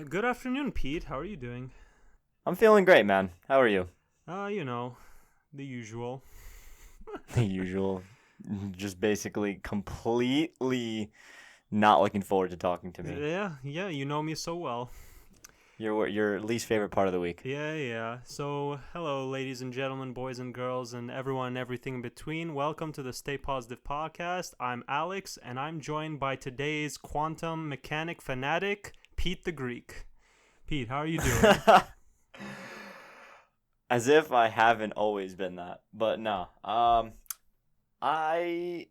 Good afternoon, Pete. How are you doing? I'm feeling great, man. How are you? You know, the usual. The usual. Just basically completely not looking forward to talking to me. Yeah, you know me so well. Your least favorite part of the week. Yeah. So, hello, ladies and gentlemen, boys and girls, and everyone and everything in between. Welcome to the Stay Positive podcast. I'm Alex, and I'm joined by today's quantum mechanic fanatic, Pete the Greek. Pete, how are you doing? As if I haven't always been that. But no. I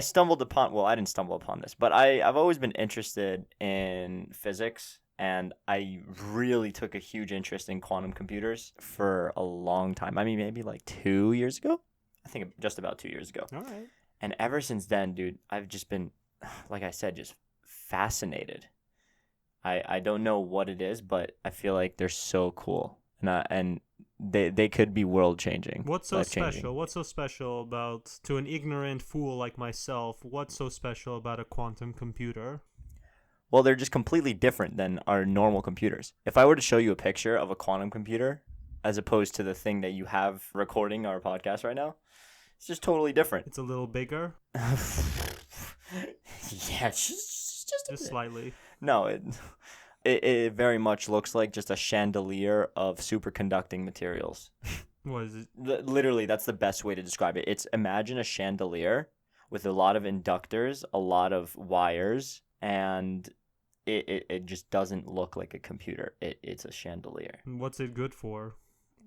stumbled upon, well, I didn't stumble upon this, but I've always been interested in physics, and I really took a huge interest in quantum computers for a long time. I mean, maybe like 2 years ago. I think just about 2 years ago. All right. And ever since then, dude, I've just been, like I said, just fascinated. I don't know what it is, but I feel like they're so cool. And they could be world changing. What's so special? What's so special about, to an ignorant fool like myself, what's so special about a quantum computer? Well, they're just completely different than our normal computers. If I were to show you a picture of a quantum computer, as opposed to the thing that you have recording our podcast right now, it's just totally different. It's a little bigger? Yeah, just a bit. Slightly. No, it very much looks like just a chandelier of superconducting materials. What is it? Literally, that's the best way to describe it. It's imagine a chandelier with a lot of inductors, a lot of wires, and it just doesn't look like a computer. It's a chandelier. What's it good for?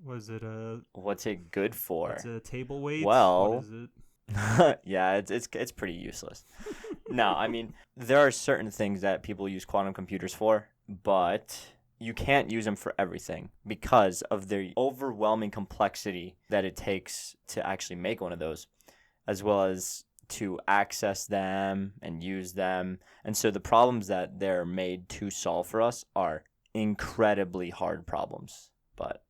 Was it a... What's it good for? It's a table weight? Well... What is it? Yeah, it's pretty useless. No, I mean, there are certain things that people use quantum computers for, but you can't use them for everything because of the overwhelming complexity that it takes to actually make one of those, as well as to access them and use them. And so the problems that they're made to solve for us are incredibly hard problems. But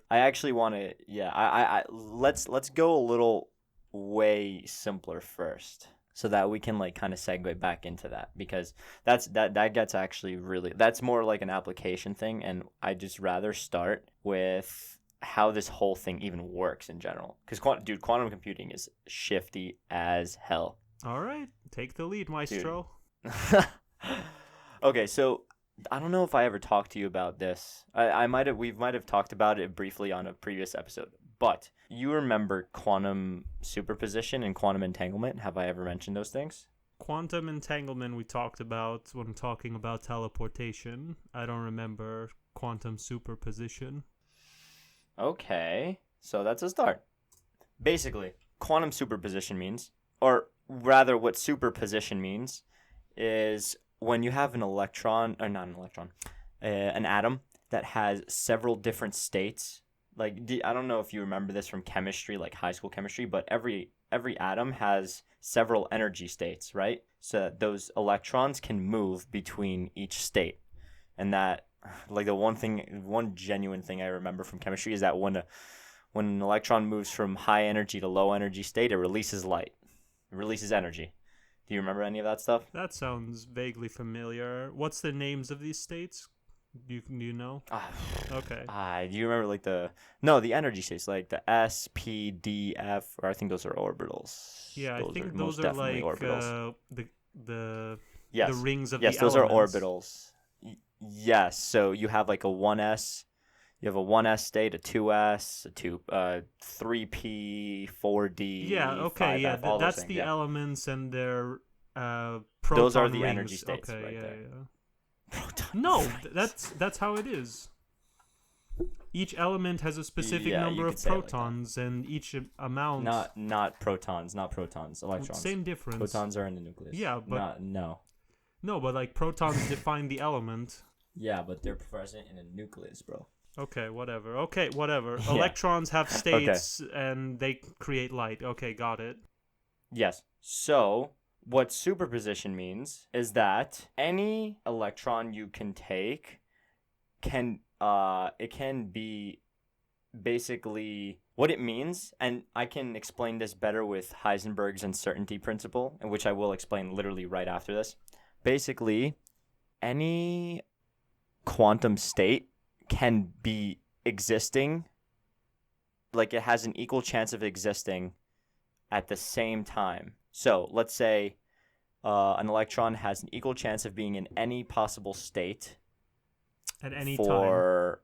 I actually want to, let's go a little way simpler first, so that we can like kind of segue back into that, because that gets actually really, that's more like an application thing, and I just rather start with how this whole thing even works in general, because quantum computing is shifty as hell. All right, take the lead, maestro. Okay, so I don't know if I ever talked to you about this. We might have talked about it briefly on a previous episode, but you remember quantum superposition and quantum entanglement? Have I ever mentioned those things? Quantum entanglement we talked about when talking about teleportation. I don't remember quantum superposition. Okay, so that's a start. Basically, quantum superposition means, or rather what superposition means, is when you have an electron, or not an electron, an atom that has several different states. Like, I don't know if you remember this from chemistry, like high school chemistry, but every atom has several energy states, right? So that those electrons can move between each state. And that, like, one genuine thing I remember from chemistry is that when an electron moves from high energy to low energy state, it releases light. It releases energy. Do you remember any of that stuff? That sounds vaguely familiar. What's the names of these states? Do you know? Okay. Do you remember like the energy states, like the S, P, D, F, or I think those are orbitals. Yeah, I think those are like orbitals. The rings of the elements. Yes, those are orbitals. Yes, so you have like a 1s, you have a 1s state, a 2s, a 3p, 4d. Yeah, okay, 5f, yeah, that's the elements and their proton those are the rings. Energy states, okay, right yeah, there. Yeah. Protons. No, that's how it is. Each element has a specific number of protons, and each amount. Not protons, electrons. Same difference. Protons are in the nucleus. Yeah, but no. No, but like protons define the element. Yeah, but they're present in a nucleus, bro. Okay, whatever. Yeah. Electrons have states, and they create light. Okay, got it. Yes. So what superposition means is that any electron you can take can be basically what it means, and I can explain this better with Heisenberg's uncertainty principle, which I will explain literally right after this. Basically, any quantum state can be existing, like it has an equal chance of existing at the same time. So let's say an electron has an equal chance of being in any possible state At any for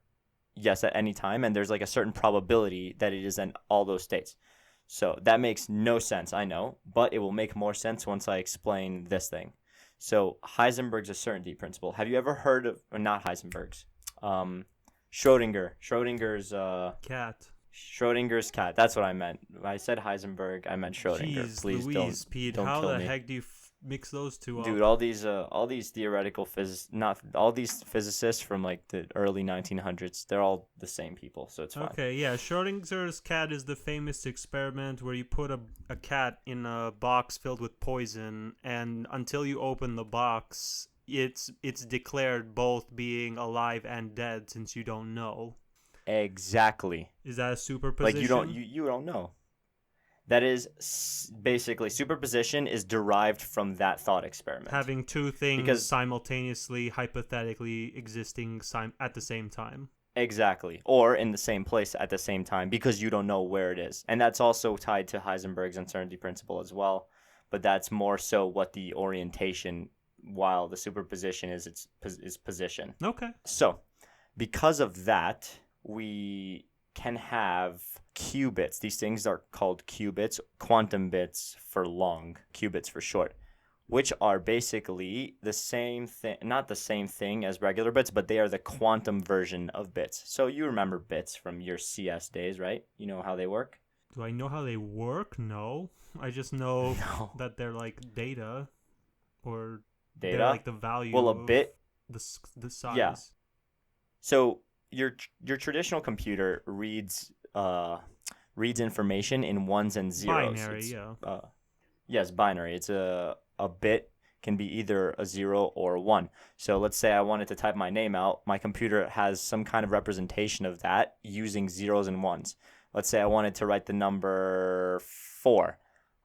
yes, at any time, and there's like a certain probability that it is in all those states. So that makes no sense, I know, but it will make more sense once I explain this thing. So Heisenberg's uncertainty principle. Have you ever heard of, or not Heisenberg's? Schrodinger's cat. Schrodinger's cat. That's what I meant. When I said Heisenberg, I meant Schrodinger. Jeez, Please Louise, Pete, don't how kill the me. heck do you mix those two up? Dude, all these theoretical all these physicists from like the early 1900s, they're all the same people, so it's fine. Okay, yeah, Schrodinger's cat is the famous experiment where you put a cat in a box filled with poison, and until you open the box, it's declared both being alive and dead since you don't know. Exactly. Is that a superposition? Like you don't know. That is basically superposition is derived from that thought experiment. Having two things simultaneously, hypothetically existing at the same time. Exactly. Or in the same place at the same time because you don't know where it is. And that's also tied to Heisenberg's uncertainty principle as well. But that's more so what the orientation, while the superposition is position. Okay. So because of that, we can have qubits. These things are called qubits, quantum bits for long, qubits for short, which are basically the same thing, not the same thing as regular bits, but they are the quantum version of bits. So you remember bits from your CS days, right? You know how they work? Do I know how they work? No. I just know that they're like data, or they're like the value. Well, a bit, the size. Yeah. So your traditional computer reads information in ones and zeros. Binary, yeah. Yes, binary. It's a bit can be either a 0 or a 1. So let's say I wanted to type my name out. My computer has some kind of representation of that using zeros and ones. Let's say I wanted to write the number 4.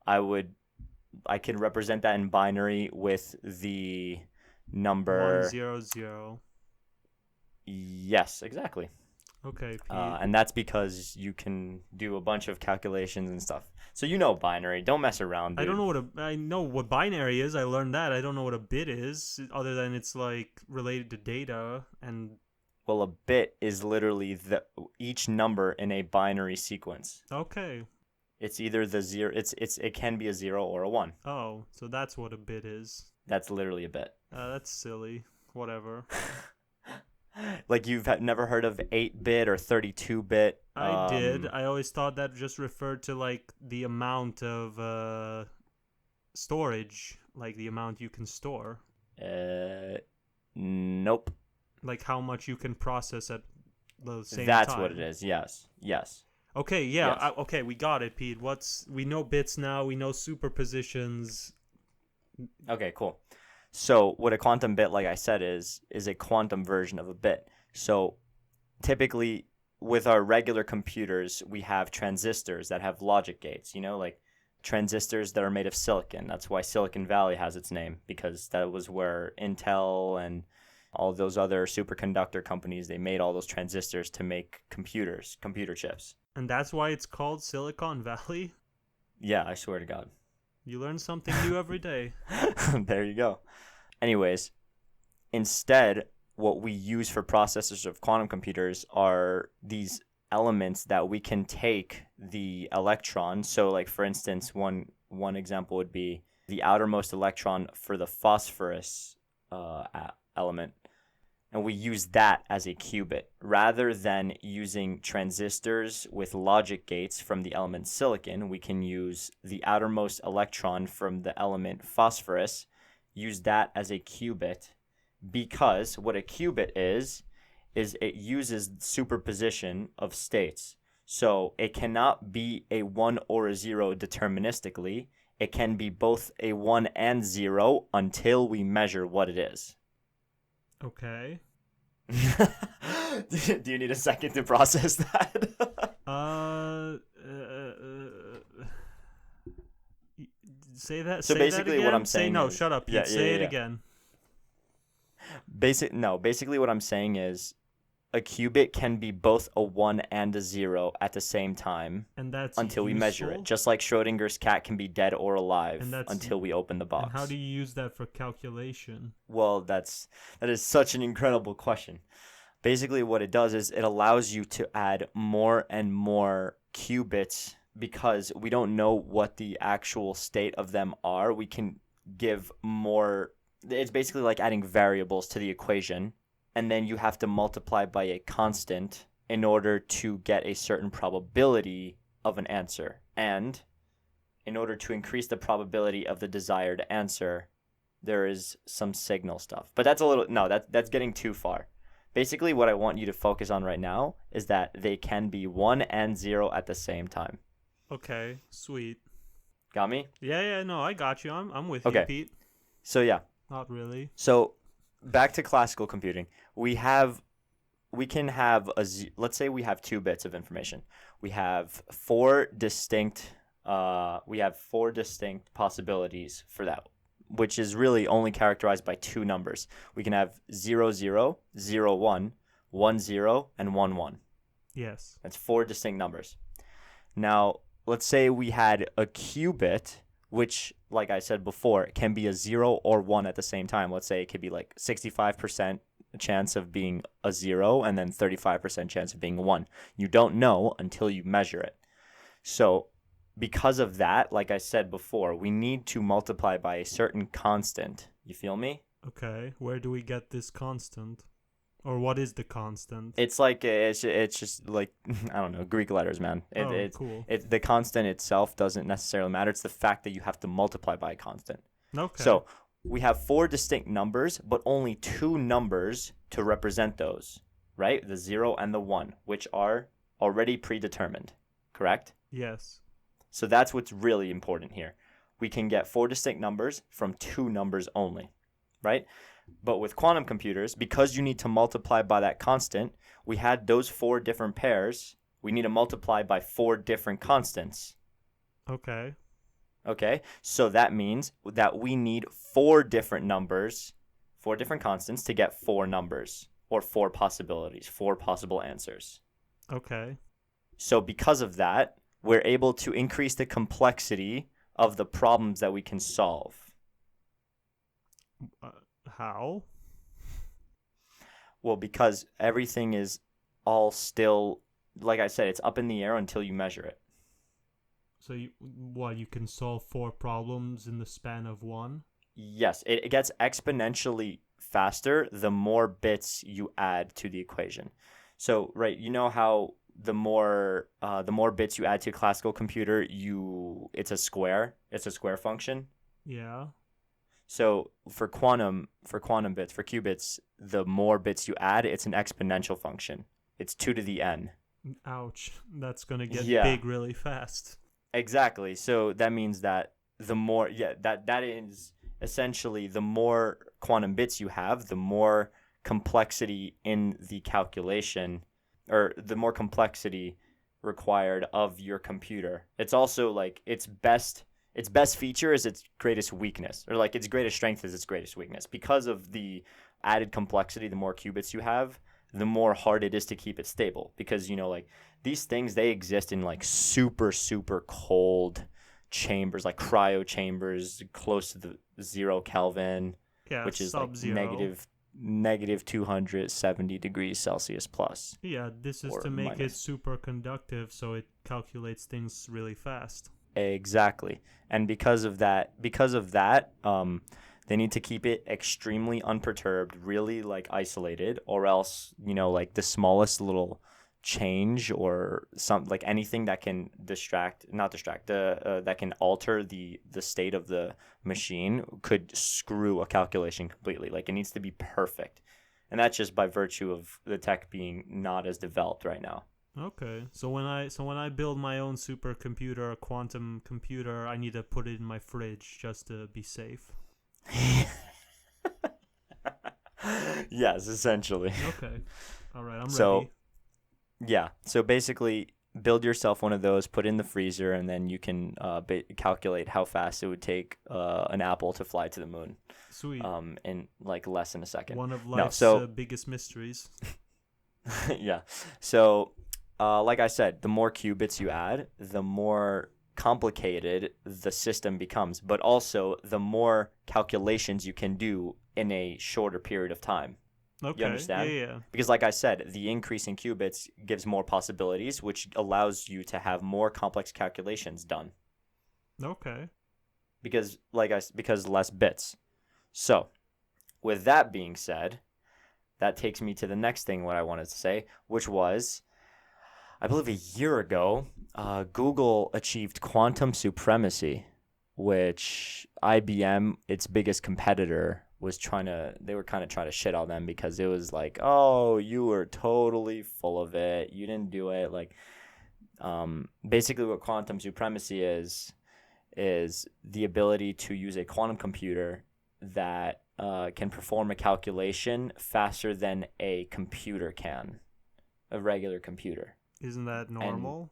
I could represent that in binary with the number 100. Yes, exactly. Okay, Pete. And that's because you can do a bunch of calculations and stuff. So you know binary. Don't mess around, dude. I know what binary is. I learned that. I don't know what a bit is, other than it's like related to data and. Well, a bit is literally each number in a binary sequence. Okay. It's either the 0. It can be a 0 or a 1. Oh, so that's what a bit is. That's literally a bit. That's silly. Whatever. Like you've never heard of 8-bit or 32-bit? I did. I always thought that just referred to like the amount of storage, like the amount you can store. Nope. Like how much you can process at the same time. That's what it is. Yes. Okay, yeah. Yes. Okay, we got it, Pete. We know bits now. We know superpositions. Okay, cool. So what a quantum bit, like I said, is a quantum version of a bit. So typically with our regular computers, we have transistors that have logic gates, like transistors that are made of silicon. That's why Silicon Valley has its name, because that was where Intel and all those other superconductor companies, they made all those transistors to make computer chips. And that's why it's called Silicon Valley? Yeah, I swear to God. You learn something new every day. There you go. Anyways, instead, what we use for processors of quantum computers are these elements that we can take the electron. So, like, for instance, one example would be the outermost electron for the phosphorus element. And we use that as a qubit rather than using transistors with logic gates from the element silicon. We can use the outermost electron from the element phosphorus, use that as a qubit, because what a qubit is it uses superposition of states. So it cannot be a 1 or a 0 deterministically. It can be both a 1 and 0 until we measure what it is. Okay. Do you need a second to process that? Say that. So say basically that again? what I'm saying Say no, is, shut up. Say it again. Basically what I'm saying is a qubit can be both a 1 and a 0 at the same time And that's until we measure it. useful? Just like Schrodinger's cat can be dead or And alive that's until we open the box. And how do you use that for calculation? Well, that is such an incredible question. Basically what it does is it allows you to add more and more qubits because we don't know what the actual state of them are. We can give more. It's basically like adding variables to the equation, and then you have to multiply by a constant in order to get a certain probability of an answer. And in order to increase the probability of the desired answer, there is some signal stuff. But that's getting too far. Basically, what I want you to focus on right now is that they can be 1 and 0 at the same time. Okay, sweet. Got me? Yeah, no, I got you. I'm with Okay. you, Pete. So yeah. Not really. So back to classical computing. Let's say we have 2 bits of information. We have four distinct possibilities for that, which is really only characterized by 2 numbers. We can have 0, 0, 0, 1, 1, 0, and 1, 1. Yes. That's 4 distinct numbers. Now, let's say we had a qubit, which, like I said before, can be a 0 or 1 at the same time. Let's say it could be like 65% chance of being a 0 and then 35% chance of being a 1. You don't know until you measure it. So because of that, like I said before, we need to multiply by a certain constant. You feel me? Okay, where do we get this constant? Or what is the constant? It's just like, I don't know, Greek letters, man. Cool. The constant itself doesn't necessarily matter. It's the fact that you have to multiply by a constant. Okay. So we have 4 distinct numbers, but only 2 numbers to represent those, right? The 0 and the 1, which are already predetermined, correct? Yes. So that's what's really important here. We can get 4 distinct numbers from 2 numbers only, right? But with quantum computers, because you need to multiply by that constant, we had those 4 different pairs. We need to multiply by 4 different constants. Okay. Okay? So that means that we need 4 different numbers, 4 different constants to get 4 numbers, or 4 possibilities, 4 possible answers. Okay. So because of that, we're able to increase the complexity of the problems that we can solve. How? Well, because everything is all still, like I said, it's up in the air until you measure it. So you can solve 4 problems in the span of 1? Yes, it gets exponentially faster the more bits you add to the equation. So, right, you know how the more bits you add to a classical computer, it's a square function. Yeah. So for quantum bits, for qubits, the more bits you add, it's an exponential function. It's 2 to the n. Ouch. That's going to get Yeah. big really fast. Exactly. So that means that the more, that is essentially the more quantum bits you have, the more complexity in the calculation, or the more complexity required of your computer. It's also like its best feature is its greatest weakness, or like its greatest strength is its greatest weakness. Because of the added complexity, the more qubits you have, the more hard it is to keep it stable. Because, like these things, they exist in like super, super cold chambers, like cryo chambers close to the 0 Kelvin, Yeah, which is sub-zero. like negative 270 degrees Celsius plus. Yeah, this is or to make it minus. superconductive, so it calculates things really fast. Exactly. And because of that, they need to keep it extremely unperturbed, really like isolated, or else, like the smallest little change or like anything that can that can alter the state of the machine could screw a calculation completely. Like it needs to be perfect. And that's just by virtue of the tech being not as developed right now. Okay, so when I build my own supercomputer, a quantum computer, I need to put it in my fridge just to be safe. Yes, essentially. Okay, all right, I'm So, ready. yeah. So basically, build yourself one of those, put it in the freezer, and then you can calculate how fast it would take an apple to fly to the moon. Sweet. In like less than a second. One of life's biggest mysteries. Yeah. So, like I said, the more qubits you add, the more complicated the system becomes, but also the more calculations you can do in a shorter period of time. Okay. You understand? Yeah. Because like I said, the increase in qubits gives more possibilities, which allows you to have more complex calculations done. Okay. Because less bits. So, with that being said, that takes me to the next thing what I wanted to say, which was, I believe a year ago, Google achieved quantum supremacy, which IBM, its biggest competitor, they were kind of trying to shit on them because it was like, oh, you were totally full of it. You didn't do it. Like, basically what quantum supremacy is the ability to use a quantum computer that can perform a calculation faster than a computer can, a regular computer. Isn't that normal? And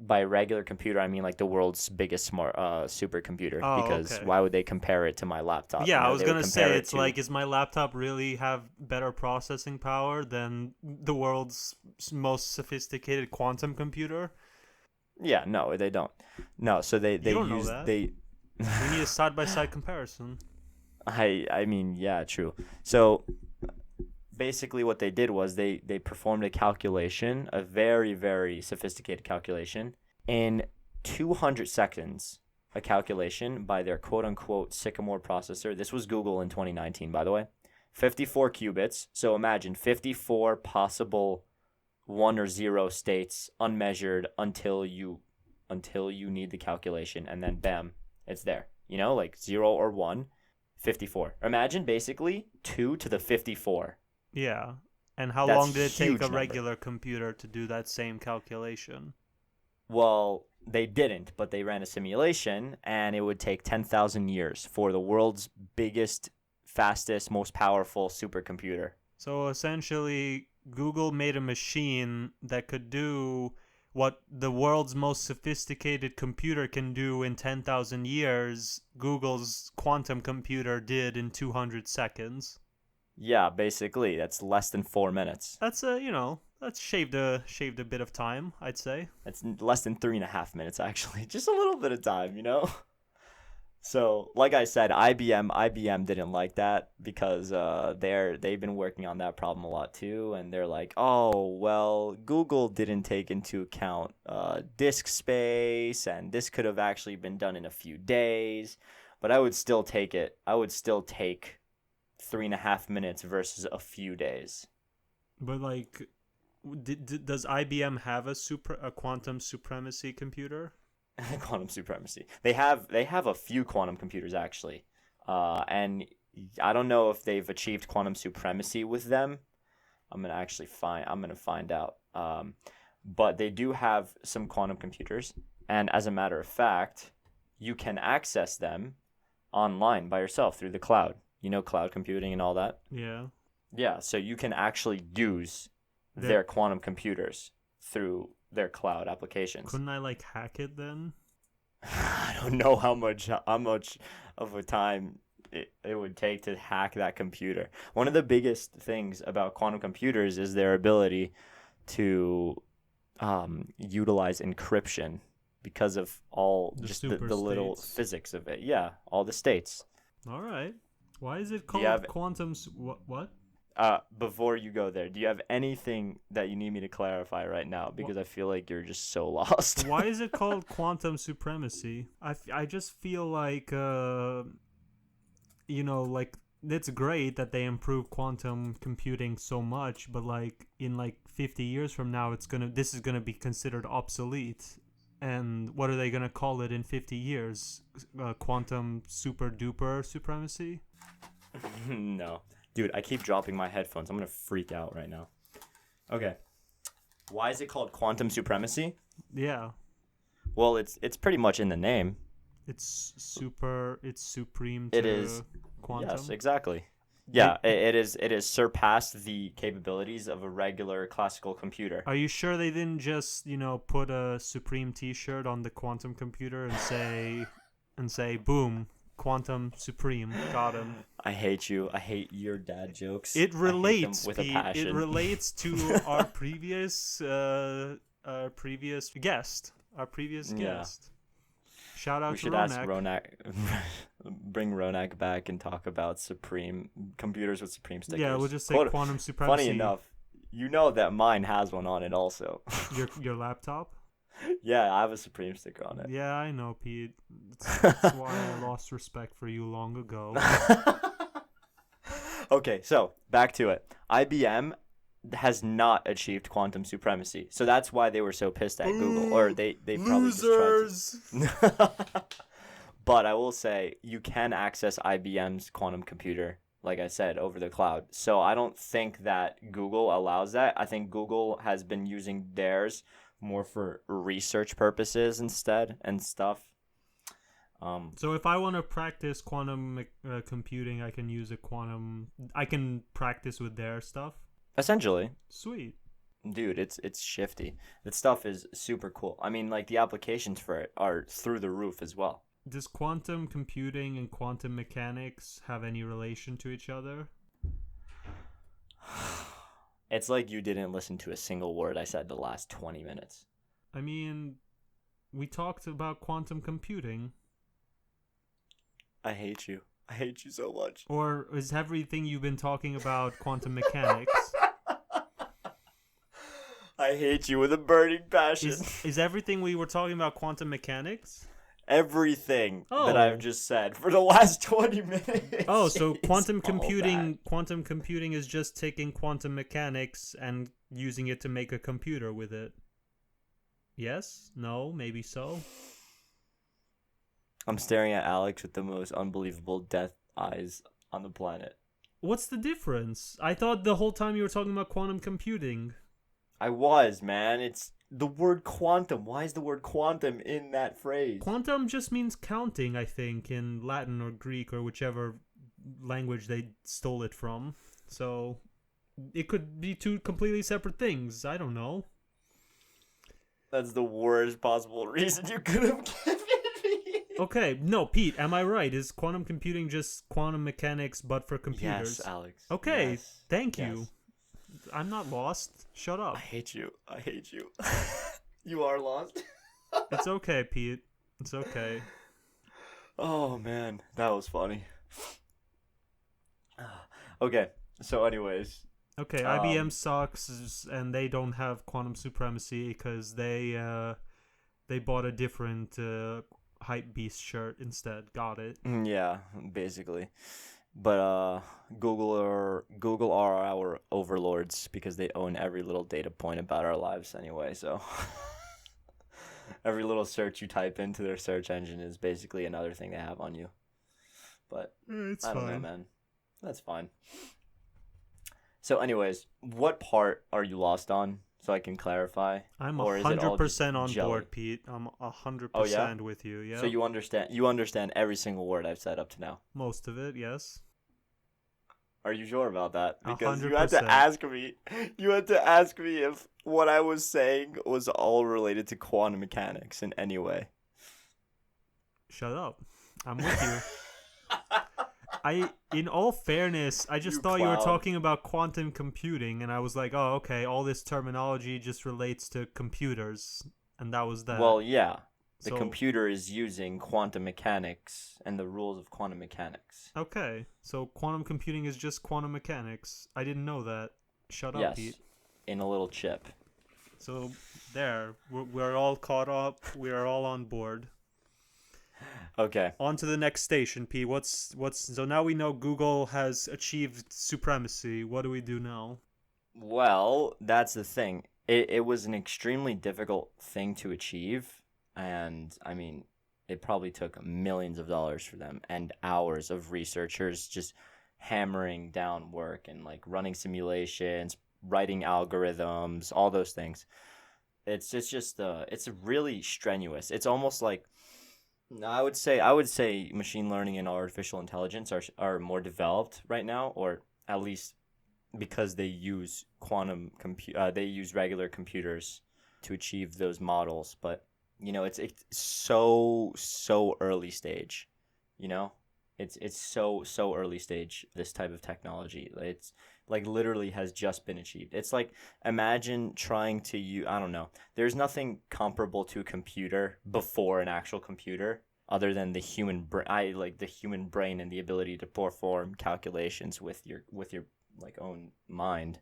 by regular computer, I mean like the world's biggest smart supercomputer. Oh, because okay. Why would they compare it to my laptop? Yeah, I was gonna say it's like, is my laptop really have better processing power than the world's most sophisticated quantum computer? Yeah, no, they don't. No, so they don't use know that. they. We need a side-by-side comparison. I mean, yeah, true. So basically what they did was they performed a calculation, a very, very sophisticated calculation, in 200 seconds, a calculation by their quote-unquote Sycamore processor. This was Google in 2019, by the way. 54 qubits. So imagine 54 possible 1 or 0 states, unmeasured, until you need the calculation, and then bam, it's there. You know, like 0 or 1, 54. Imagine basically 2 to the 54. Yeah. And how That's long did it take a huge regular computer to do that same calculation? Well, they didn't, but they ran a simulation, and it would take 10,000 years for the world's biggest, fastest, most powerful supercomputer. So essentially, Google made a machine that could do what the world's most sophisticated computer can do in 10,000 years. Google's quantum computer did in 200 seconds. Yeah, basically, that's less than 4 minutes. That's that's shaved a bit of time, I'd say. It's less than 3.5 minutes, actually. Just a little bit of time, you know? So, like I said, IBM didn't like that because they've been working on that problem a lot too, and they're like, oh, well, Google didn't take into account disk space, and this could have actually been done in a few days, but I would still take it. I would still take 3.5 minutes versus a few days. But like, does IBM have a quantum supremacy computer? Quantum supremacy. They have a few quantum computers actually, and I don't know if they've achieved quantum supremacy with them. I'm gonna find out. But they do have some quantum computers, and as a matter of fact, you can access them online by yourself through the cloud. You know, cloud computing and all that. Yeah. Yeah, so you can actually use their quantum computers through their cloud applications. Couldn't I like hack it then? I don't know how much of a time it would take to hack that computer. One of the biggest things about quantum computers is their ability to utilize encryption because of all the little physics of it. Yeah, all the states. All right. Why is it called quantum? What? Before you go there, do you have anything that you need me to clarify right now? Because I feel like you're just so lost. Why is it called quantum supremacy? I just feel like, like, it's great that they improve quantum computing so much, but like in like 50 years from now, this is gonna be considered obsolete. And what are they gonna call it in 50 years? Quantum super duper supremacy? No. Dude, I keep dropping my headphones. I'm going to freak out right now. Okay. Why is it called quantum supremacy? Yeah. Well, it's pretty much in the name. It's supreme it to is quantum. Yes, exactly. Yeah, it is surpassed the capabilities of a regular classical computer. Are you sure they didn't just, put a Supreme T-shirt on the quantum computer and say, boom, Quantum Supreme, got him. I hate you. I hate your dad jokes. It I hate them relates, with Pete. a passion. It relates to our previous guest. Our previous guest. Shout out We to should Ronak. ask Ronak, bring Ronak back and talk about Supreme computers with Supreme stickers. Yeah, we'll just say quantum supremacy. Funny enough, you know that mine has one on it also. Your laptop? Yeah, I have a Supreme sticker on it. Yeah, I know, Pete. That's why I lost respect for you long ago. Okay, so back to it. IBM has not achieved quantum supremacy, so that's why they were so pissed at Google, or they probably Losers. just tried to. But I will say you can access IBM's quantum computer, like I said, over the cloud. So I don't think that Google allows that. I think Google has been using theirs more for research purposes instead and stuff. So if I want to practice quantum computing, I can practice with their stuff. Essentially. Sweet. Dude, it's shifty. That stuff is super cool. I mean, like, the applications for it are through the roof as well. Does quantum computing and quantum mechanics have any relation to each other? It's like you didn't listen to a single word I said the last 20 minutes. I mean, we talked about quantum computing. I hate you. I hate you so much. Or is everything you've been talking about quantum mechanics? I hate you with a burning passion. Is everything we were talking about quantum mechanics? Everything that I've just said for the last 20 minutes. Oh, so quantum computing is just taking quantum mechanics and using it to make a computer with it. Yes? No? Maybe so? I'm staring at Alex with the most unbelievable death eyes on the planet. What's the difference? I thought the whole time you were talking about quantum computing. I was, man. It's the word quantum. Why is the word quantum in that phrase? Quantum just means counting, I think, in Latin or Greek or whichever language they stole it from. So it could be two completely separate things. I don't know. That's the worst possible reason you could have given me. Okay, no, Pete, am I right? Is quantum computing just quantum mechanics but for computers? Yes, Alex. Okay, yes. thank Yes. you. I'm not lost. Shut up. I hate you. I hate you. You are lost. It's okay, Pete. It's okay. Oh, man. That was funny. Okay, so anyways. Okay, IBM sucks, and they don't have quantum supremacy because they bought a different hype beast shirt instead. Got it. Yeah, basically. But Google are our overlords because they own every little data point about our lives anyway. So every little search you type into their search engine is basically another thing they have on you. But It's I don't fine. know, man. That's fine. So anyways, what part are you lost on? So I can clarify. I'm Or is it all 100% on jelly? board, Pete. I'm 100% Oh, yeah? with you. Yeah. So you understand every single word I've said up to now. Most of it, yes. Are you sure about that? Because you 100%. had to ask me. You had to ask me if what I was saying was all related to quantum mechanics in any way. Shut up. I'm with you. In all fairness, I just You thought you were clown. talking about quantum computing, and I was like, oh, okay, all this terminology just relates to computers, and that was that. Well, yeah. The So- computer is using quantum mechanics and the rules of quantum mechanics. Okay, so quantum computing is just quantum mechanics. I didn't know that. Shut up, Yes. Pete. In a little chip. So there, we're all caught up. We are all on board. Okay. On to the next station, Pete. So now we know Google has achieved supremacy. What do we do now? Well, that's the thing. It was an extremely difficult thing to achieve. And, I mean, it probably took millions of dollars for them and hours of researchers just hammering down work and, like, running simulations, writing algorithms, all those things. It's really strenuous. It's almost like No, I would say machine learning and artificial intelligence are more developed right now, or at least because they use they use regular computers to achieve those models. But it's so early stage. You know, it's so early stage. This type of technology, it's like literally has just been achieved. It's like, imagine trying to use, I don't know. There's nothing comparable to a computer before an actual computer, other than the human brain. I like the human brain and the ability to perform calculations with your like own mind.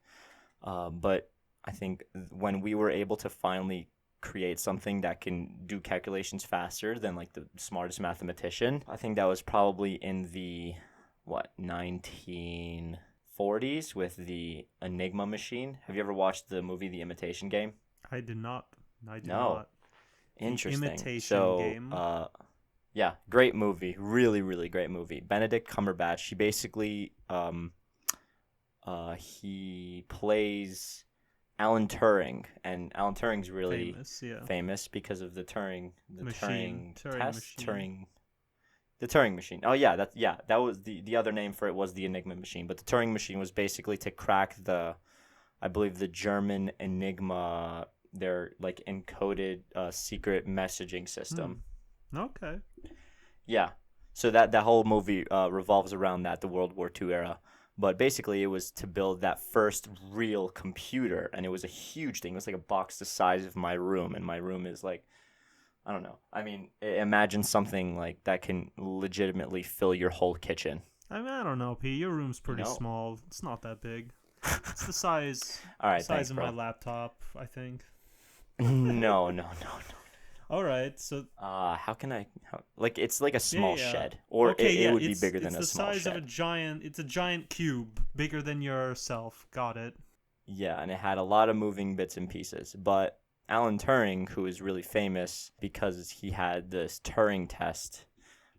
But I think when we were able to finally create something that can do calculations faster than like the smartest mathematician, I think that was probably in the 1940s with the Enigma machine. Have you ever watched the movie The Imitation Game? I did not. I did No. not. The Interesting. Imitation So, Game. yeah, great movie. Really, really great movie. Benedict Cumberbatch, he basically he plays Alan Turing, and Alan Turing's really Famous, yeah. famous because of the Machine. Turing Turing test, machine. the Turing machine. Oh yeah, that was the other name for it was the Enigma machine, but the Turing machine was basically to crack I believe the German Enigma, their like encoded secret messaging system. Okay. Yeah. So that whole movie revolves around that, the World War II era. But basically, it was to build that first real computer, and it was a huge thing. It was like a box the size of my room, and my room is like, I don't know. I mean, imagine something like that can legitimately fill your whole kitchen. I mean, I don't know, P. Your room's You pretty know? small. It's not that big. It's the size All right, size thanks, of bro. my laptop, I think. No. All right, so How can I? Like it's like a yeah, small yeah. shed, or Okay, it yeah, would be it's bigger it's than a the small size of a shed. giant. It's a giant cube, bigger than yourself. Got it. Yeah, and it had a lot of moving bits and pieces. But Alan Turing, who is really famous because he had this Turing test,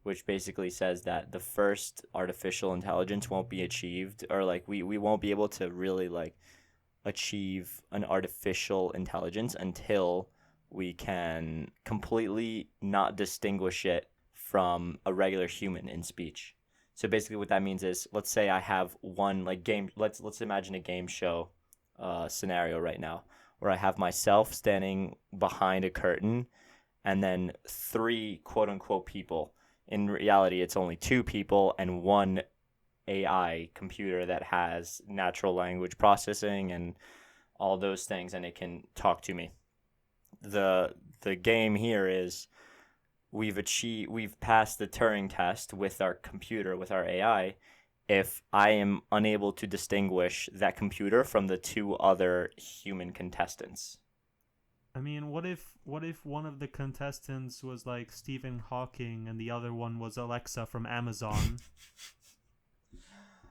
which basically says that the first artificial intelligence won't be achieved, or like we won't be able to really like achieve an artificial intelligence until we can completely not distinguish it from a regular human in speech. So basically what that means is, let's say I have one like game, let's imagine a game show scenario right now where I have myself standing behind a curtain and then three quote unquote people. In reality, it's only two people and one AI computer that has natural language processing and all those things, and it can talk to me. The game here is we've passed the Turing test with our computer, with our AI. If I am unable to distinguish that computer from the two other human contestants. I mean, what if one of the contestants was like Stephen Hawking and the other one was Alexa from Amazon?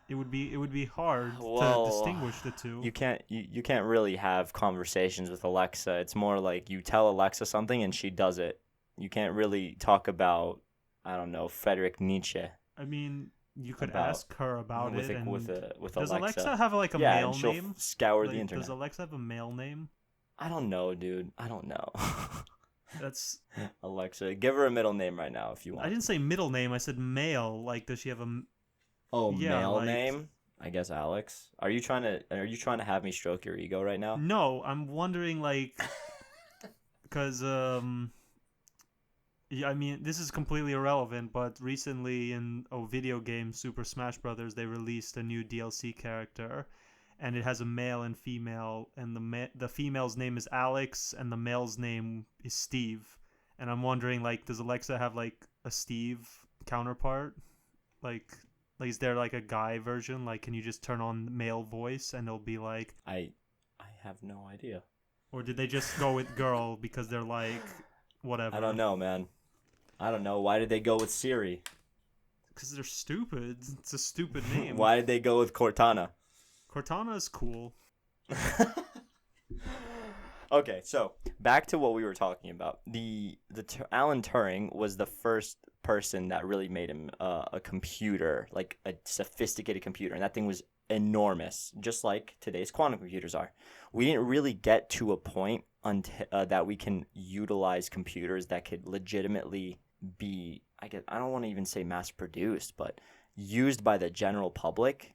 It would be hard to Well, distinguish the two. you can't really have conversations with Alexa. It's more like you tell Alexa something and she does it. You can't really talk about, I don't know, Friedrich Nietzsche I mean, you could about ask her about with it. a, with And a with does Alexa. Alexa have like a Yeah, and male she'll name? scour the Like, does internet. Alexa have a male name? I don't know, dude. I don't know. That's. Alexa, give her a middle name right now if you I want. didn't say middle name. I said male. Like, does she have a? Oh, Yeah, male like. name? I guess Alex. Are you trying to have me stroke your ego right now? No, I'm wondering like, cause yeah, I mean, this is completely irrelevant, but recently in a video game, Super Smash Brothers, they released a new DLC character, and it has a male and female, and the female's name is Alex, and the male's name is Steve. And I'm wondering, like, does Alexa have like a Steve counterpart? Like, is there like a guy version? Like, can you just turn on male voice and it'll be like, I have no idea. or did they just go with girl because they're like, whatever? I don't know, man. I don't know. Why did they go with Siri? Because they're stupid. It's a stupid name. Why did they go with Cortana? Cortana is cool. Okay, so back to what we were talking about. Alan Turing was the first person that really made him a computer, like a sophisticated computer, and that thing was enormous, just like today's quantum computers are. We didn't really get to a point until that we can utilize computers that could legitimately be, I don't want to even say mass produced, but used by the general public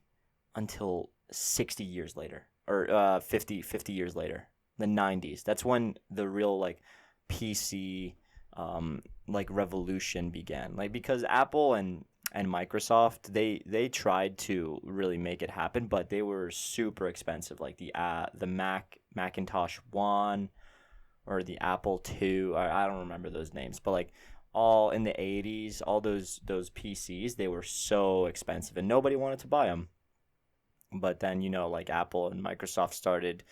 until 60 years later, or 50 years later, the 90s. That's when the real like PC like revolution began. Like, because Apple and Microsoft, they tried to really make it happen, but they were super expensive. Like the Macintosh 1 or the Apple 2, I don't remember those names, but like all in the 80s, all those PCs, they were so expensive and nobody wanted to buy them. But then, like Apple and Microsoft started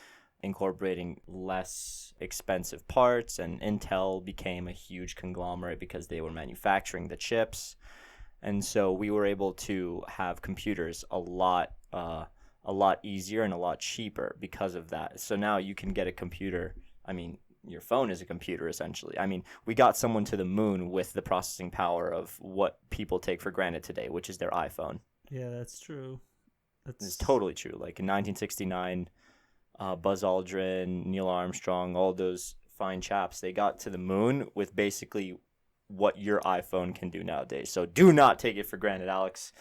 incorporating less expensive parts, and Intel became a huge conglomerate because they were manufacturing the chips. And so we were able to have computers a lot easier and a lot cheaper because of that. So now you can get a computer. I mean, your phone is a computer essentially. I mean, we got someone to the moon with the processing power of what people take for granted today, which is their iPhone. Yeah, that's true. It's totally true. Like in 1969, Buzz Aldrin, Neil Armstrong, all those fine chaps, they got to the moon with basically what your iPhone can do nowadays. So do not take it for granted, Alex.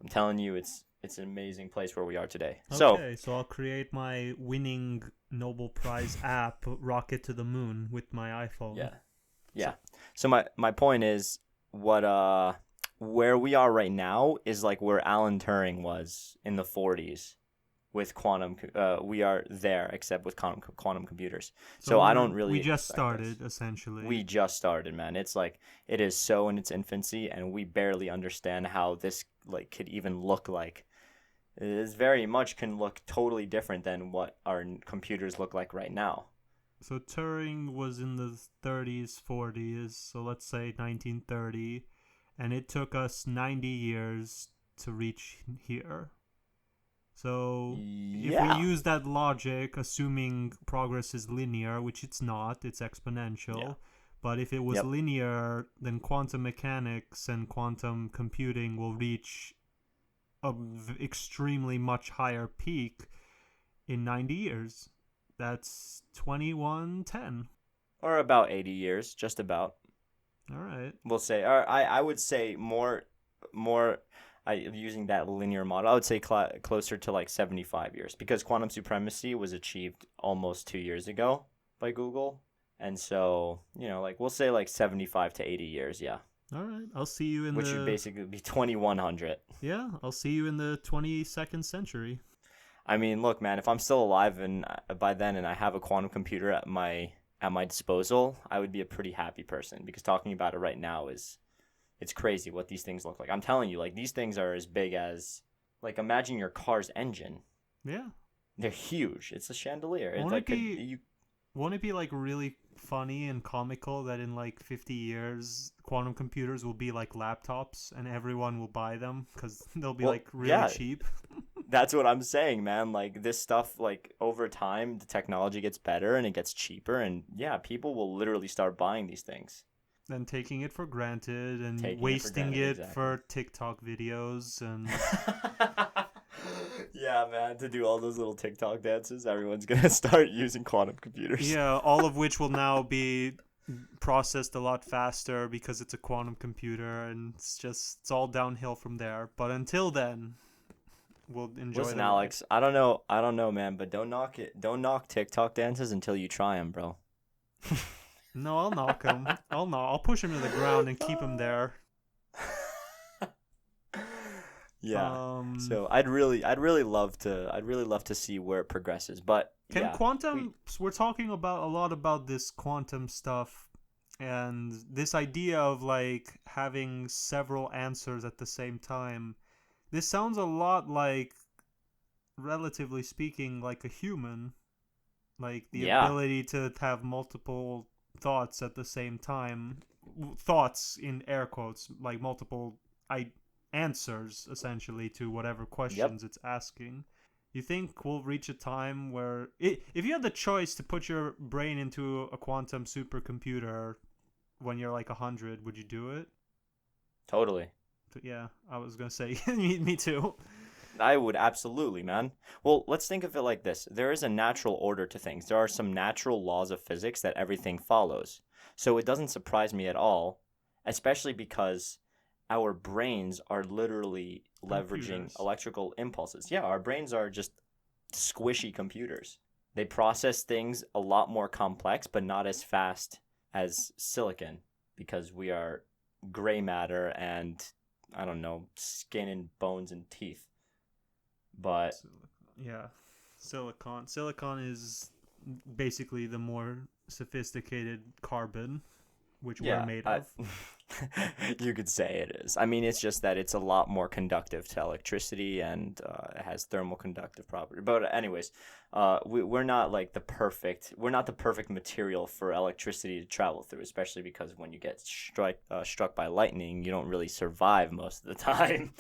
I'm telling you, it's an amazing place where we are today. Okay, so I'll create my winning Nobel Prize app, Rocket to the Moon, with my iPhone. Yeah. So my point is, where we are right now is like where Alan Turing was in the 40s with quantum. We are there, except with quantum computers. So I don't really. We just started, essentially. We just started, man. It's like it is so in its infancy, and we barely understand how this like could even look like. It is very much can look totally different than what our computers look like right now. So Turing was in the 30s, 40s. So let's say 1930. And it took us 90 years to reach here. So if we use that logic, assuming progress is linear, which it's not, it's exponential. Yeah. But if it was linear, then quantum mechanics and quantum computing will reach an extremely much higher peak in 90 years. That's 2110. Or about 80 years, just about. All right. We'll say, or I would say more. Using that linear model, I would say closer to like 75 years, because quantum supremacy was achieved almost 2 years ago by Google, and so like we'll say like 75 to 80 years. Yeah. All right. I'll see you in which would basically be 2100. Yeah, I'll see you in the 22nd century. I mean, look, man, if I'm still alive and by then, and I have a quantum computer at my disposal, I would be a pretty happy person, because talking about it right now it's crazy what these things look like. I'm telling you, like, these things are as big as, like, imagine your car's engine. Yeah. They're huge. It's a chandelier. Won't it be like really funny and comical that in like 50 years quantum computers will be like laptops and everyone will buy them because they'll be like really cheap? That's what I'm saying, man. Like, this stuff, like, over time, the technology gets better and it gets cheaper, and people will literally start buying these things. And taking it for granted and wasting it for TikTok videos and yeah, man, to do all those little TikTok dances, everyone's gonna start using quantum computers. Yeah, all of which will now be processed a lot faster because it's a quantum computer, and it's all downhill from there. But until then, we'll enjoy. Listen, Alex, I don't know, man, but don't knock TikTok dances until you try them, bro. No, I'll knock him. I'll push him to the ground and keep him there. Yeah. So I'd really love to see where it progresses. But we're talking about a lot about this quantum stuff and this idea of like having several answers at the same time. This sounds a lot like, relatively speaking, like a human. Like the ability to have multiple thoughts at the same time. Thoughts in air quotes, like multiple answers essentially to whatever questions it's asking. You think we'll reach a time where if you had the choice to put your brain into a quantum supercomputer when you're like 100, would you do it? Totally. Yeah, I was gonna say me too. I would, absolutely, man. Well, let's think of it like this. There is a natural order to things. There are some natural laws of physics that everything follows. So it doesn't surprise me at all. especially because our brains are literally leveraging Computers. electrical impulses. Yeah, our brains are just squishy computers. They process things a lot more complex, but not as fast as silicon because we are gray matter and, I don't know, skin and bones and teeth. But Yeah, silicon is basically the more sophisticated carbon, which we're yeah, made of. you could say it is. I mean, it's just that it's a lot more conductive to electricity and it has thermal conductive property. But anyways, we're not like we're not the perfect material for electricity to travel through, especially because when you get struck by lightning, you don't really survive most of the time.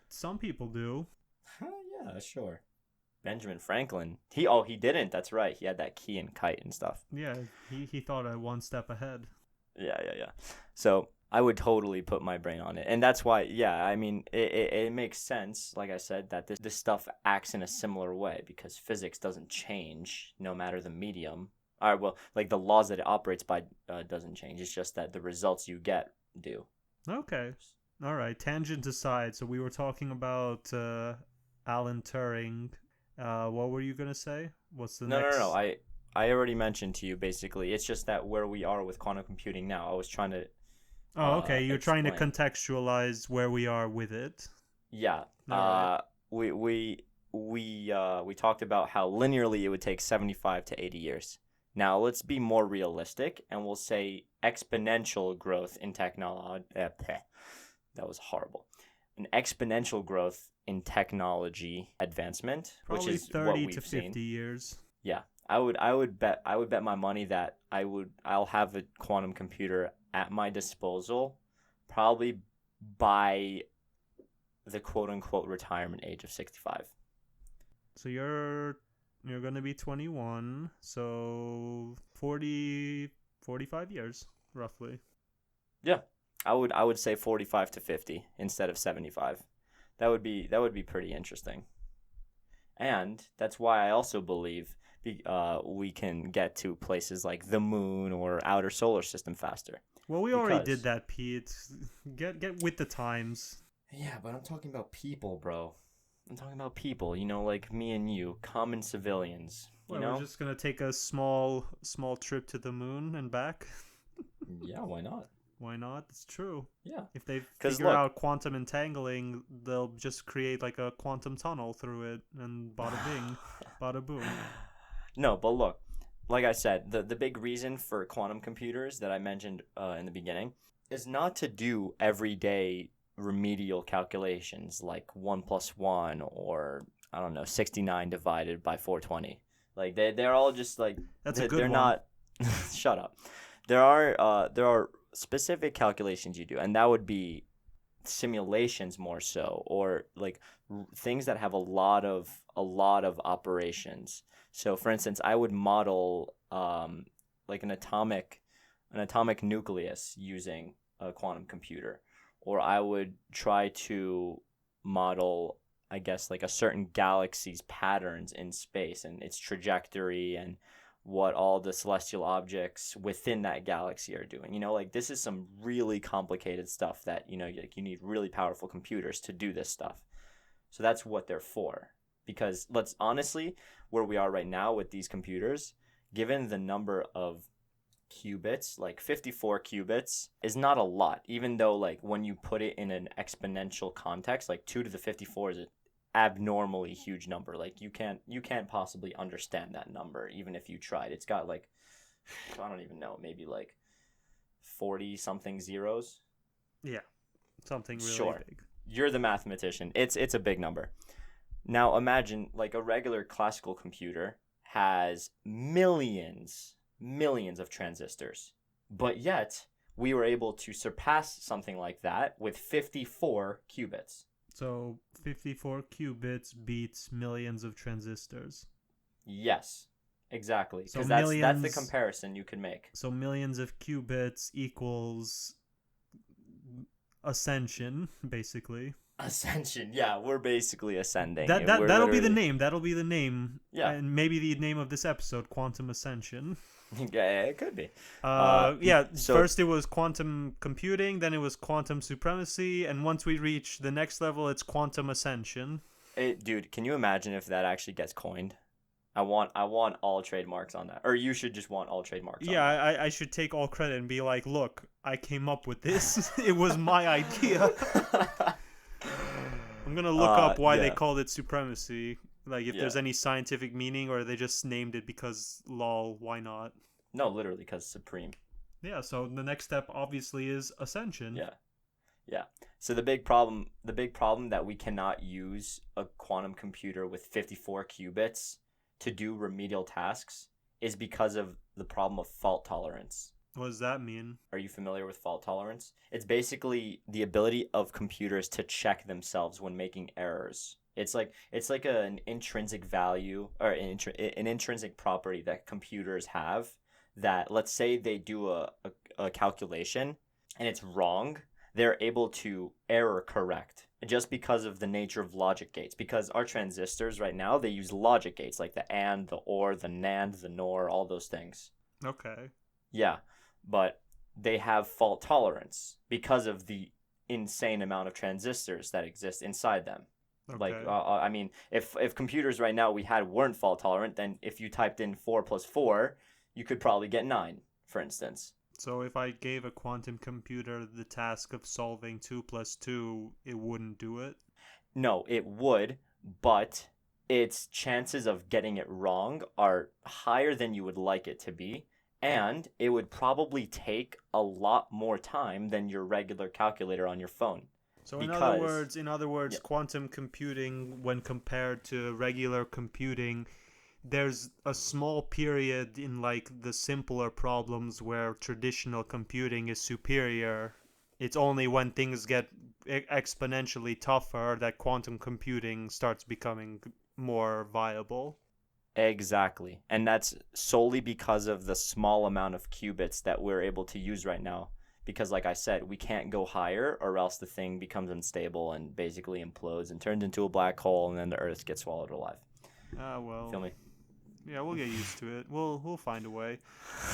Some people do. Yeah, sure. Benjamin Franklin. He didn't. That's right. He had that key and kite and stuff. Yeah, he thought one step ahead. Yeah. So I would totally put my brain on it. And that's why, yeah, I mean, it makes sense, like I said, that this stuff acts in a similar way because physics doesn't change no matter the medium. All right, well, like the laws that it operates by doesn't change. It's just that the results you get do. Okay. All right. Tangent aside, so we were talking about Alan Turing. What were you going to say? What's the next? No. I already mentioned to you, basically. It's just that where we are with quantum computing now, I was trying to Oh, okay. You're explain. trying to contextualize where we are with it. Yeah. All right. We talked about how linearly it would take 75 to 80 years. Now, let's be more realistic, and we'll say exponential growth in technology. That was horrible. An exponential growth in technology advancement, Probably which is 30 what we've to 50 seen. years. Yeah, I would bet my money that I'll have a quantum computer at my disposal probably by the quote unquote retirement age of 65. So you're going to be 21, so 45 years roughly. Yeah. I would say 45 to 50 instead of 75. That would be pretty interesting. And that's why I also believe we can get to places like the moon or outer solar system faster. Well, we already did that, Pete. Get with the times. Yeah, but I'm talking about people, bro. I'm talking about people, like me and you, common civilians. We're just gonna take a small trip to the moon and back. Yeah, why not? Why not? It's true. Yeah. If they figure out quantum entangling, they'll just create like a quantum tunnel through it, and bada bing, bada boom. No, but look, like I said, the big reason for quantum computers that I mentioned in the beginning is not to do everyday remedial calculations like 1 + 1 or, I don't know, 69 divided by 420. Like they're all just like that's a good they're one. Not. Shut up. There are specific calculations you do, and that would be simulations more so, or like things that have a lot of operations. So, for instance, I would model like an atomic nucleus using a quantum computer, or I would try to model, I guess, like a certain galaxy's patterns in space and its trajectory and what all the celestial objects within that galaxy are doing. Like this is some really complicated stuff that, like you need really powerful computers to do this stuff. So that's what they're for. Because let's honestly, where we are right now with these computers, given the number of qubits, like 54 qubits is not a lot, even though like when you put it in an exponential context, like 2 to the 54 is abnormally huge number. Like you can't possibly understand that number even if you tried. It's got like, I don't even know, maybe like 40 something zeros. Yeah, something really sure. big. You're the mathematician. It's a big number. Now imagine like a regular classical computer has millions of transistors, but yet we were able to surpass something like that with 54 qubits. So 54 qubits beats millions of transistors. Yes, exactly. So Because that's the comparison you can make. So millions of qubits equals Ascension, basically. Ascension. Yeah, we're basically ascending. That'll be the name. That'll be the name. Yeah. And maybe the name of this episode, Quantum Ascension. Yeah, it could be. So First it was quantum computing, then it was quantum supremacy, and once we reach the next level, it's quantum ascension. dude, can you imagine if that actually gets coined? I want all trademarks on that. Or you should just want all trademarks on that. I should take all credit and be like, look, I came up with this. It was my idea. I'm gonna look up why they called it supremacy. Like, if there's any scientific meaning, or they just named it because lol, why not? No, literally, because supreme. Yeah, so the next step obviously is ascension. Yeah. So the big problem that we cannot use a quantum computer with 54 qubits to do remedial tasks is because of the problem of fault tolerance. What does that mean? Are you familiar with fault tolerance? It's basically the ability of computers to check themselves when making errors. It's like an intrinsic value, or an intrinsic property that computers have, that let's say they do a calculation and it's wrong, they're able to error correct just because of the nature of logic gates. Because our transistors right now, they use logic gates like the AND, the OR, the NAND, the NOR, all those things. Okay. Yeah, but they have fault tolerance because of the insane amount of transistors that exist inside them. Okay. Like, I mean, if computers right now weren't fault tolerant, then if you typed in 4 plus 4, you could probably get 9, for instance. So if I gave a quantum computer the task of solving 2 plus 2, it wouldn't do it? No, it would, but its chances of getting it wrong are higher than you would like it to be, and it would probably take a lot more time than your regular calculator on your phone. So in other words, quantum computing, when compared to regular computing, there's a small period in like the simpler problems where traditional computing is superior. It's only when things get exponentially tougher that quantum computing starts becoming more viable. Exactly. And that's solely because of the small amount of qubits that we're able to use right now. Because like I said, we can't go higher or else the thing becomes unstable and basically implodes and turns into a black hole, and then the Earth gets swallowed alive. Well. Feel me? Yeah, we'll get used to it. We'll find a way.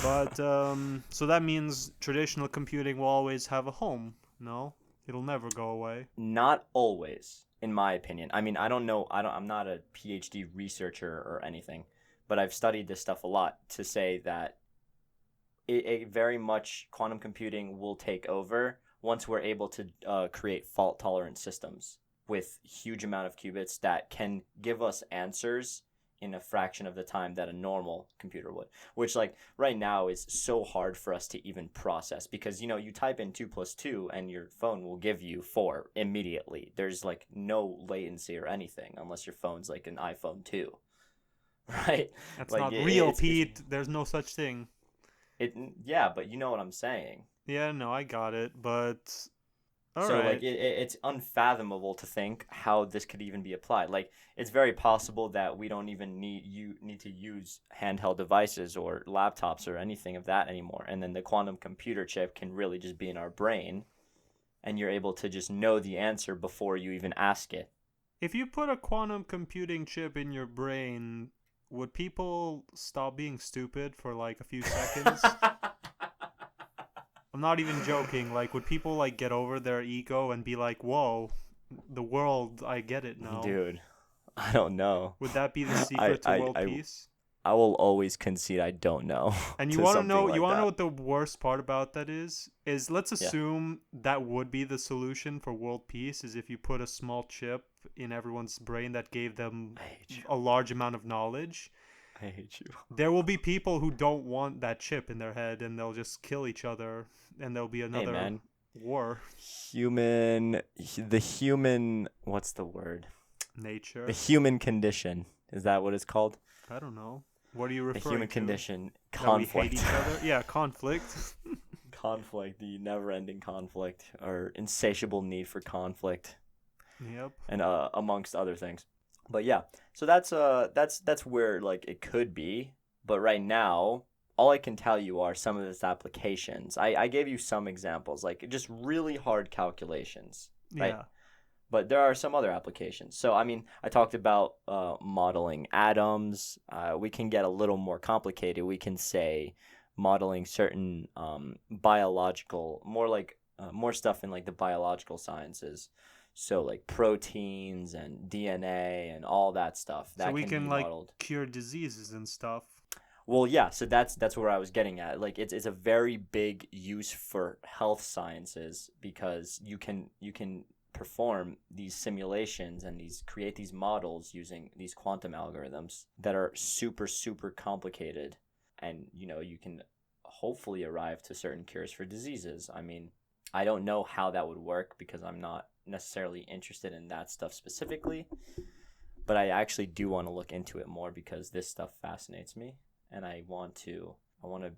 But so that means traditional computing will always have a home. No, it'll never go away. Not always, in my opinion. I mean, I don't know. I'm not a PhD researcher or anything, but I've studied this stuff a lot to say that it very much quantum computing will take over once we're able to create fault tolerant systems with huge amount of qubits that can give us answers in a fraction of the time that a normal computer would, which like right now is so hard for us to even process, because you type in 2 plus 2 and your phone will give you 4 immediately. There's like no latency or anything unless your phone's like an iPhone 2, right? That's like, not real, Pete. There's no such thing. Yeah, but you know what I'm saying. Yeah, no, I got it, but Like it's unfathomable to think how this could even be applied. Like, it's very possible that we don't even need to use handheld devices or laptops or anything of that anymore, and then the quantum computer chip can really just be in our brain, and you're able to just know the answer before you even ask it. If you put a quantum computing chip in your brain, would people stop being stupid for like a few seconds? I'm not even joking. Like, would people like get over their ego and be like, "Whoa, the world, I get it now"? Dude, I don't know. Would that be the secret to world peace? I will always concede I don't know. And you want to know? You want to know what the worst part about that is? Let's assume that would be the solution for world peace. Is if you put a small chip in everyone's brain that gave them a large amount of knowledge. I hate you. There will be people who don't want that chip in their head, and they'll just kill each other, and there'll be another war. The human, what's the word? Nature. The human condition. Is that what it's called? I don't know. What are you referring to? The human condition. Conflict. That we hate each other? Yeah, conflict. Conflict, the never-ending conflict, or insatiable need for conflict. Yep. And amongst other things. But yeah, so that's where like it could be. But right now, all I can tell you are some of its applications. I gave you some examples, like just really hard calculations, right? Yeah. But there are some other applications. So, I mean, I talked about modeling atoms. We can get a little more complicated. We can say modeling certain biological, more stuff in like the biological sciences. So, like proteins and DNA and all that stuff So that we can can be like modeled. cure diseases and stuff. Well, yeah, so that's where I was getting at. Like it's a very big use for health sciences because you can perform these simulations and create these models using these quantum algorithms that are super complicated, and you can hopefully arrive to certain cures for diseases. I mean, I don't know how that would work because I'm not necessarily interested in that stuff specifically, but I actually do want to look into it more because this stuff fascinates me. And I want to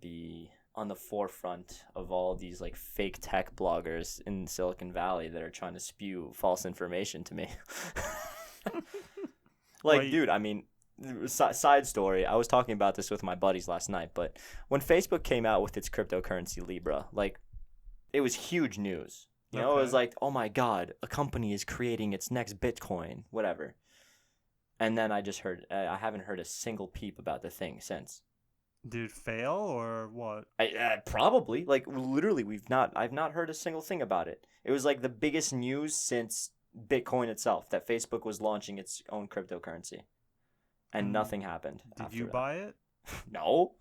be on the forefront of all of these like fake tech bloggers in Silicon Valley that are trying to spew false information to me. Like, Wait. dude, I mean, side story. I was talking about this with my buddies last night, but when Facebook came out with its cryptocurrency Libra, like, it was huge news. It was like, oh my God, a company is creating its next Bitcoin, whatever. And then I haven't heard a single peep about the thing since. Did it fail or what? Probably, like literally, I've not heard a single thing about it. It was like the biggest news since Bitcoin itself that Facebook was launching its own cryptocurrency, and nothing happened. Did you buy it? No,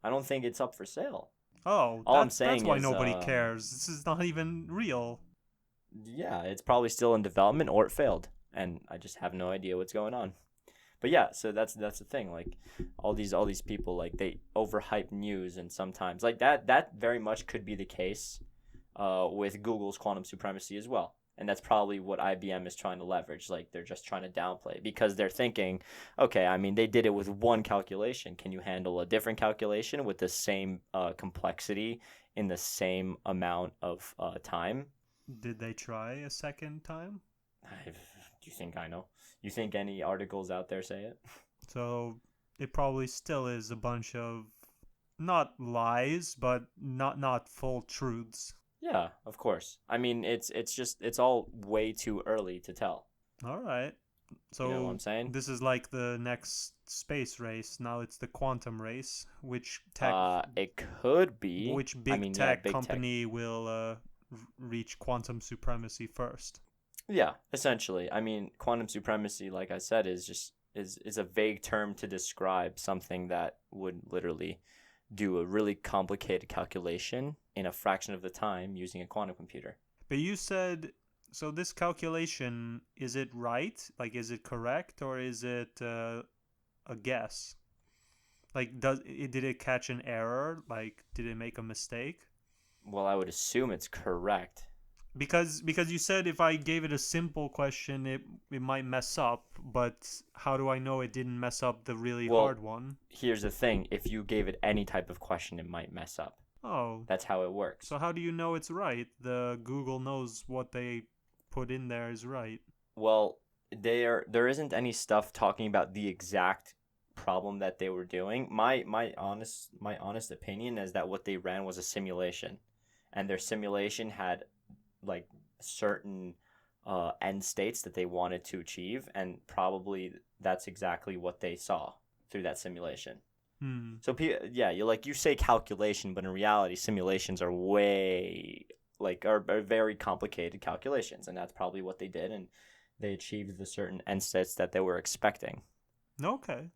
I don't think it's up for sale. Oh, All I'm saying that's why is, nobody cares. This is not even real. Yeah, it's probably still in development or it failed, and I just have no idea what's going on. But yeah, so that's the thing. Like all these people, like they overhype news, and sometimes like that very much could be the case with Google's quantum supremacy as well. And that's probably what IBM is trying to leverage. Like they're just trying to downplay because they're thinking, okay, I mean they did it with one calculation. Can you handle a different calculation with the same complexity in the same amount of time? Did they try a second time? Do you think I know? You think any articles out there say it? So it probably still is a bunch of not lies, but not full truths. Yeah, of course. I mean, it's all way too early to tell. All right. So You know what I'm saying? this is like the next space race. Now it's the quantum race. Which tech? It could be. Which big big tech tech. company will reach quantum supremacy first? Yeah, essentially. I mean, quantum supremacy, like I said, is a vague term to describe something that would literally do a really complicated calculation in a fraction of the time using a quantum computer. But you said, so this calculation, is it right? Like, is it correct, or is it a guess? Like, did it catch an error? Like, did it make a mistake? Well, I would assume it's correct. Because you said if I gave it a simple question, it might mess up. But how do I know it didn't mess up the really hard one? Here's the thing: if you gave it any type of question, it might mess up. Oh, That's how it works. so how do you know it's right? The Google knows what they put in there is right. Well, there isn't any stuff talking about the exact problem that they were doing. My honest opinion is that what they ran was a simulation, and their simulation had like certain end states that they wanted to achieve, and probably that's exactly what they saw through that simulation. So yeah, you say calculation, but in reality, simulations are are very complicated calculations, and that's probably what they did, and they achieved the certain end states that they were expecting. Okay.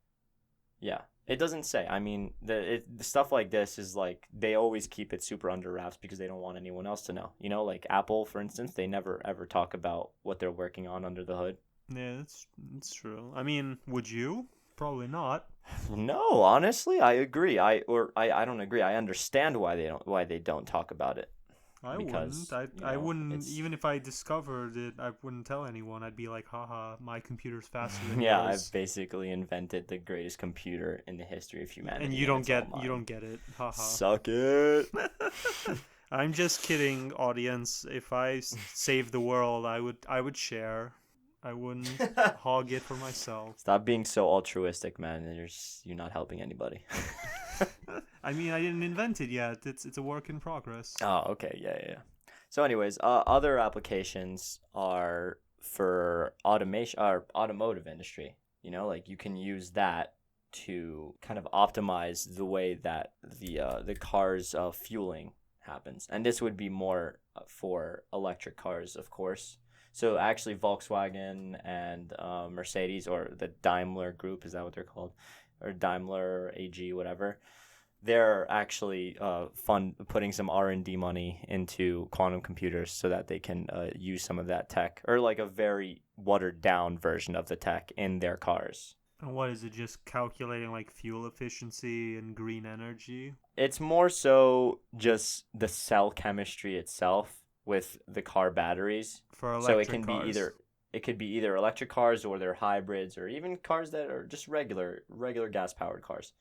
Yeah, it doesn't say. I mean, the stuff like this is like they always keep it super under wraps because they don't want anyone else to know. Like Apple, for instance, they never ever talk about what they're working on under the hood. Yeah, that's true. I mean, would you? Probably not. No, honestly, I agree. I don't agree. I understand why they don't talk about it. I wouldn't. Even if I discovered it, I wouldn't tell anyone. I'd be like, haha, my computer's faster than Yeah, yours. I've basically invented the greatest computer in the history of humanity. And you don't get it. Haha. Suck it. I'm just kidding, audience. If I save the world, I would share. I wouldn't hog it for myself. Stop being so altruistic, man. You're not helping anybody. I mean, I didn't invent it yet. It's a work in progress. Oh, okay. Yeah. So anyways, other applications are for automation or automotive industry. Like you can use that to kind of optimize the way that the car's fueling happens. And this would be more for electric cars, of course. So actually Volkswagen and Mercedes, or the Daimler group, is that what they're called? Or Daimler AG, whatever. They're actually putting some R&D money into quantum computers so that they can use some of that tech, or like a very watered down version of the tech in their cars. And what is it, just calculating like fuel efficiency and green energy? It's more so just the cell chemistry itself with the car batteries. For So electric cars. it could be either electric cars, or they're hybrids, or even cars that are just regular gas powered cars.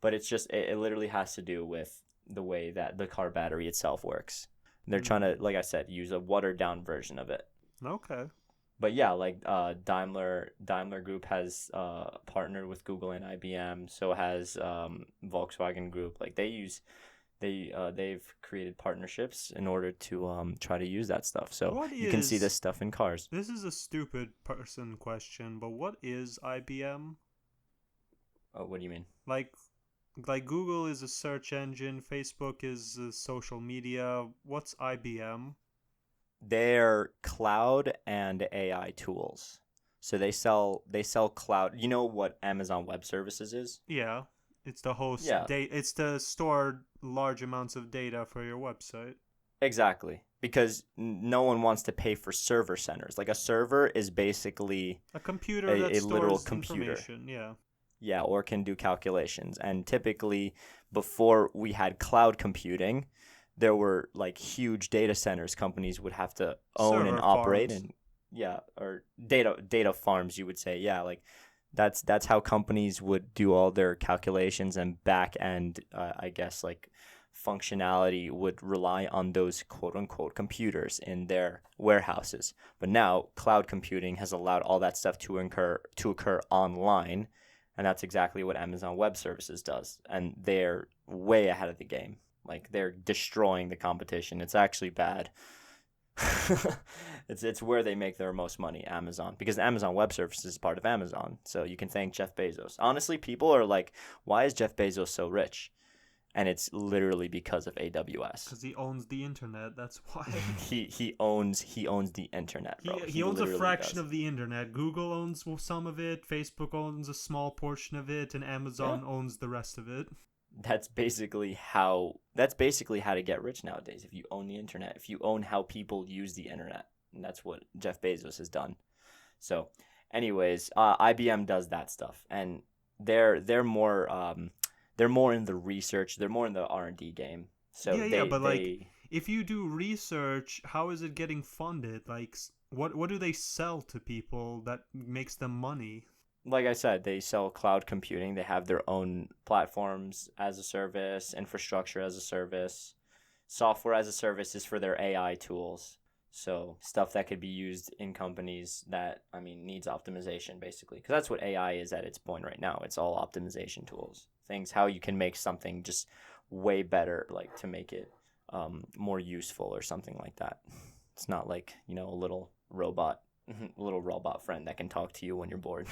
But it's just it literally has to do with the way that the car battery itself works. They're trying to, like I said, use a watered down version of it. Okay. But yeah, like Daimler Group has partnered with Google and IBM. So has Volkswagen Group. Like they've created partnerships in order to try to use that stuff. So you can see this stuff in cars. This is a stupid person question, but what is IBM? Oh, what do you mean? Like Google is a search engine, Facebook is social media. What's IBM? They're cloud and AI tools. So they sell cloud. You know what Amazon Web Services is? Yeah, it's the host. Yeah. It's to store large amounts of data for your website. Exactly, because no one wants to pay for server centers. Like a server is basically a computer that a literal stores computer. information. Yeah. Yeah, or can do calculations. And typically, before we had cloud computing, there were like huge data centers companies would have to own Server and operate, farms. and yeah, or data farms, you would say. Yeah, like that's how companies would do all their calculations, and back end I guess like functionality would rely on those quote unquote computers in their warehouses. But now cloud computing has allowed all that stuff to occur online. And that's exactly what Amazon Web Services does. And they're way ahead of the game. Like, they're destroying the competition. It's actually bad. It's where they make their most money, Amazon. Because Amazon Web Services is part of Amazon. So you can thank Jeff Bezos. Honestly, people are like, why is Jeff Bezos so rich? And it's literally because of AWS. Because he owns the internet. That's why. he owns the internet, bro. He owns a fraction does. of the internet. Google owns some of it. Facebook owns a small portion of it, and Amazon owns the rest of it. That's basically how to get rich nowadays. If you own the internet, if you own how people use the internet, and that's what Jeff Bezos has done. So, anyways, IBM does that stuff, and they're more in the research. They're more in the R&D game. So like, if you do research, how is it getting funded? Like, what do they sell to people that makes them money? Like I said, they sell cloud computing. They have their own platforms as a service, infrastructure as a service, software as a service is for their AI tools. So stuff that could be used in companies that, needs optimization, basically. Because that's what AI is at its point right now. It's all optimization tools. Things, how you can make something just way better, like to make it more useful or something like that. It's not like, a little robot friend that can talk to you when you're bored.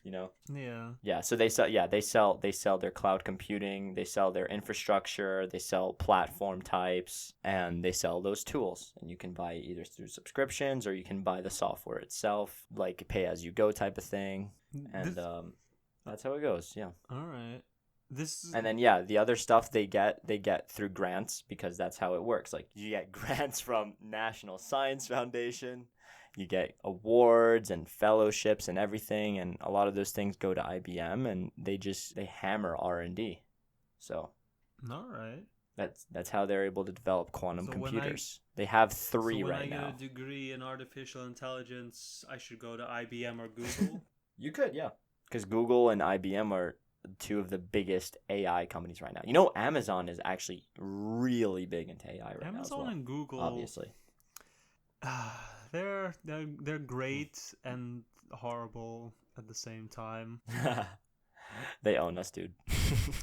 Yeah, so they sell their cloud computing, they sell their infrastructure, they sell platform types, and they sell those tools, and you can buy either through subscriptions or you can buy the software itself, like pay as you go type of thing. And that's how it goes. Yeah. All right. And then the other stuff they get through grants, because that's how it works. Like, you get grants from National Science Foundation, you get awards and fellowships and everything, and a lot of those things go to IBM, and they hammer R&D. So, all right. That's how they're able to develop quantum computers. They have 3 right now. When I get a degree in artificial intelligence, I should go to IBM or Google? You could, yeah. Because Google and IBM are 2 of the biggest AI companies right now. Amazon is actually really big into AI right now as well. Amazon and Google, obviously. They're great and horrible at the same time. They own us, dude.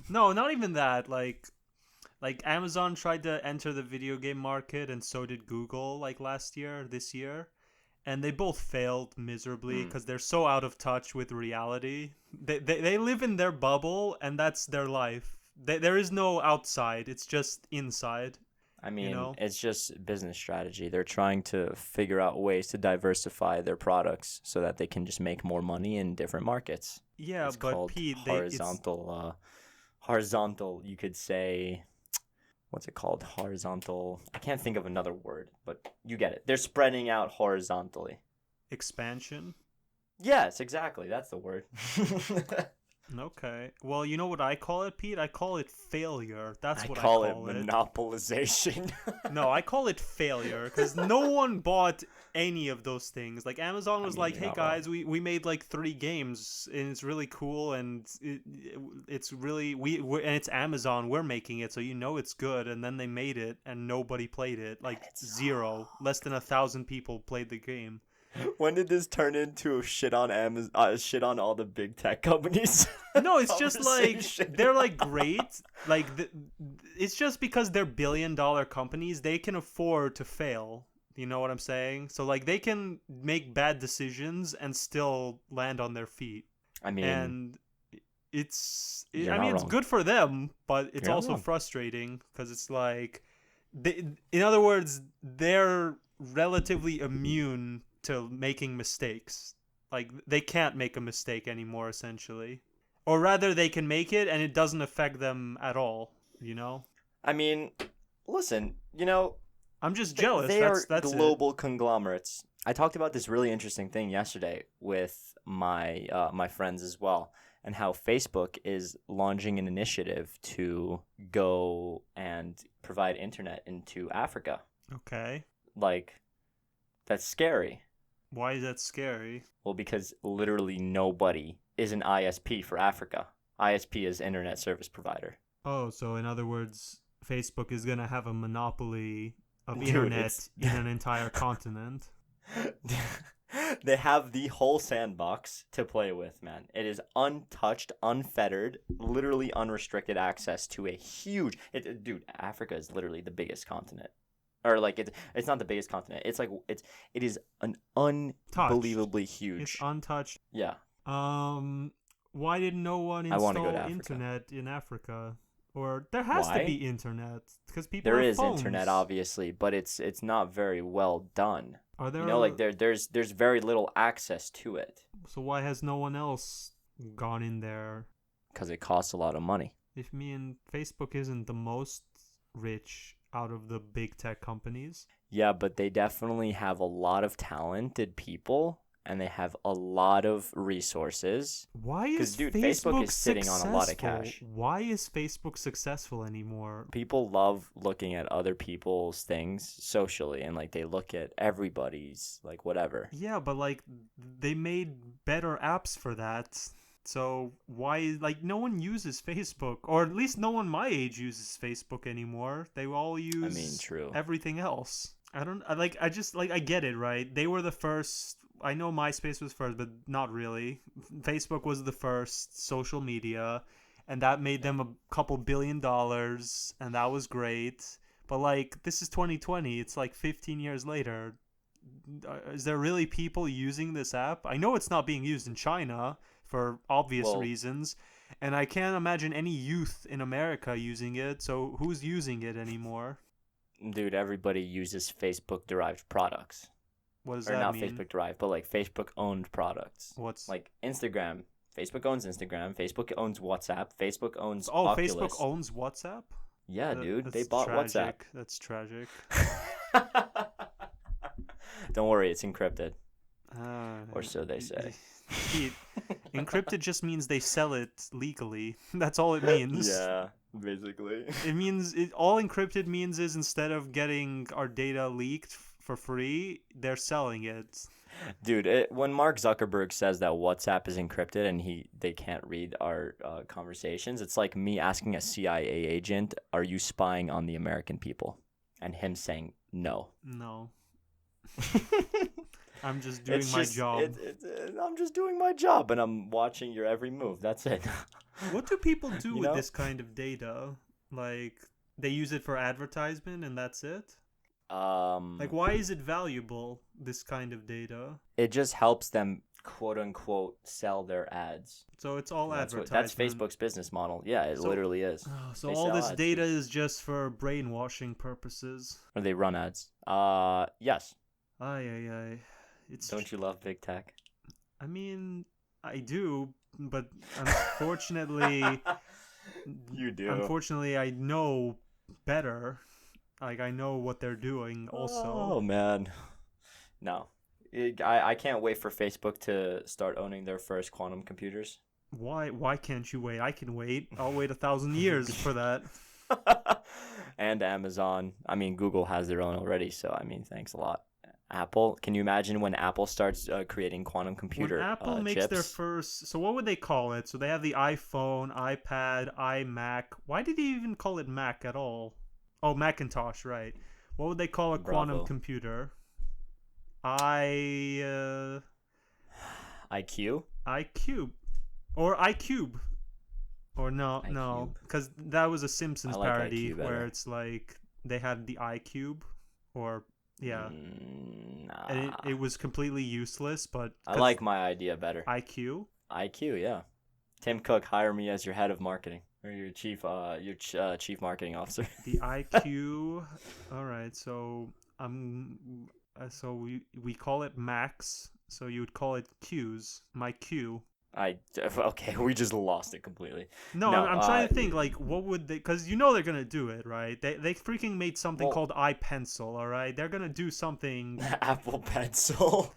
No, not even that. Like Amazon tried to enter the video game market, and so did Google, like this year. and they both failed miserably because they're so out of touch with reality. They live in their bubble, and that's their life. There is no outside. It's just inside. I mean, You know? it's just business strategy. They're trying to figure out ways to diversify their products so that they can just make more money in different markets. Yeah, It's but called Pete, horizontal, you could say. What's it called? Horizontal. I can't think of another word, but you get it. They're spreading out horizontally. expansion. Yes, exactly. That's the word. Okay. Well, you know what I call it, Pete? I call it failure. That's what I call call it it. monopolization. No, I call it failure because no one bought any of those things. Like Amazon was like, you're "Hey not guys, we made like 3 games and it's really cool and it's really and it's Amazon. We're making it, so you know it's good." And then they made it and nobody played it. Like zero, less than 1,000 people played the game. When did this turn into shit on Amazon? Shit on all the big tech companies? No, it's just like Conversation. they're like great. Like it's just because they're billion-dollar companies, they can afford to fail. You know what I'm saying? So like they can make bad decisions and still land on their feet. I mean, And You're I not mean it's wrong. good for them, but it's You're not also wrong. frustrating because it's like in other words, they're relatively immune to making mistakes. Like they can't make a mistake anymore essentially. Or rather they can make it and it doesn't affect them at all, you know? I mean, listen, I'm just jealous. they are That's it. global conglomerates. I talked about this really interesting thing yesterday with my friends as well, and how Facebook is launching an initiative to go and provide internet into Africa. Okay. Like, that's scary. Why is that scary? Well, because literally nobody is an ISP for Africa. ISP is Internet Service Provider. Oh, so in other words, Facebook is going to have a monopoly of Dude, internet in an entire continent. They have the whole sandbox to play with, man. It is untouched, unfettered, literally unrestricted access to a huge... dude, Africa is literally the biggest continent. Or like it's not the biggest continent. It's like it is an unbelievably huge. It's untouched. Yeah. Why did no one I wanna go to install Africa. internet in Africa? Or there has to Why? be internet because people There have is phones. internet, obviously, but it's not very well done. Are there Like there's very little access to it So why has no one else gone in there? because it costs a lot of money. If me and Facebook isn't the most rich out of the big tech companies. Yeah, but they definitely have a lot of talented people and they have a lot of resources. Why is dude, Facebook Facebook is sitting on a lot of successful? cash. Why is Facebook successful anymore? People love looking at other people's things socially, and like they look at everybody's like whatever. Yeah, but like they made better apps for that. So why like no one uses Facebook, or at least no one my age uses Facebook anymore. They all use True. everything else. I get it, right? They were the first. I know MySpace was first, but not really. Facebook was the first social media, and that made them a couple $1 billion, and that was great. But like this is 2020. It's like 15 years later. Is there really people using this app? I know it's not being used in China for obvious reasons, and I can't imagine any youth in America using it. So who's using it anymore? Dude, everybody uses Facebook-derived products. What does Or that not mean? Facebook-derived, but like Facebook-owned products. What's Like Instagram. Facebook owns Instagram. Facebook owns WhatsApp. Facebook owns Oh, Oculus. Facebook owns WhatsApp? Yeah, dude. They That's bought tragic. That's tragic. WhatsApp. Don't worry, it's encrypted. Or so they say. Pete, encrypted just means they sell it legally. That's all it means. Yeah, basically. It means all encrypted means is instead of getting our data leaked for free, they're selling it. Dude, when Mark Zuckerberg says that WhatsApp is encrypted and they can't read our conversations, it's like me asking a CIA agent, "Are you spying on the American people?" And him saying no. No. I'm just doing my job. I'm just doing my job, and I'm watching your every move. That's it. What do people do with know? this kind of data? Like, they use it for advertisement and that's it? Like, why is it valuable, this kind of data? It just helps them, quote unquote, sell their ads. So it's all That's advertisement. Facebook's business model. Yeah, it literally is. So They all sell this ads, data dude. is just for brainwashing purposes. Or they run ads. Yes. Ay. It's. Don't you love big tech? I mean, I do, but unfortunately, You do. Unfortunately, I know better. Like, I know what they're doing. Also. Oh man. No. I can't wait for Facebook to start owning their first quantum computers. Why can't you wait? I can wait. I'll wait 1,000 years for that. And Amazon. I mean, Google has their own already, so I mean, thanks a lot. Apple. Can you imagine when Apple starts creating quantum computer When Apple makes chips? their first, so what would they call it? So they have the iPhone, iPad, iMac. Why did they even call it Mac at all? Oh, Macintosh, right? What would they call a quantum Bravo. computer? IQ? iCube or iCube. Or no, iCube. because that was a Simpsons I like parody iCube better. where it's like they had the iCube, or yeah, Nah. and it was completely useless. But I like my idea better. IQ. IQ, yeah. Tim Cook, hire me as your head of marketing or your chief chief marketing officer. The IQ. All right, so so we call it Max. So you would call it Q's. My Q. Okay, we just lost it completely. No, No, I'm trying to think, like, what would they, because you know they're gonna do it, right? They freaking made something called iPencil, all right? They're gonna do something. Apple Pencil.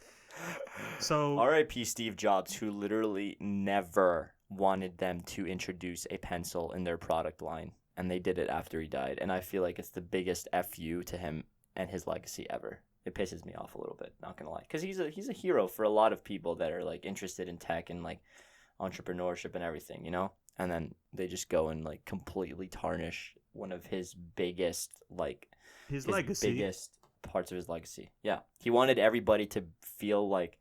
So R.I.P. Steve Jobs, who literally never wanted them to introduce a pencil in their product line, and they did it after he died. And I feel like it's the biggest FU to him and his legacy ever. It pisses me off a little bit, not gonna lie, because he's a hero for a lot of people that are like interested in tech and like entrepreneurship and everything, you know. And then they just go and like completely tarnish one of his biggest his legacy. biggest parts of his legacy. Yeah, he wanted everybody to feel like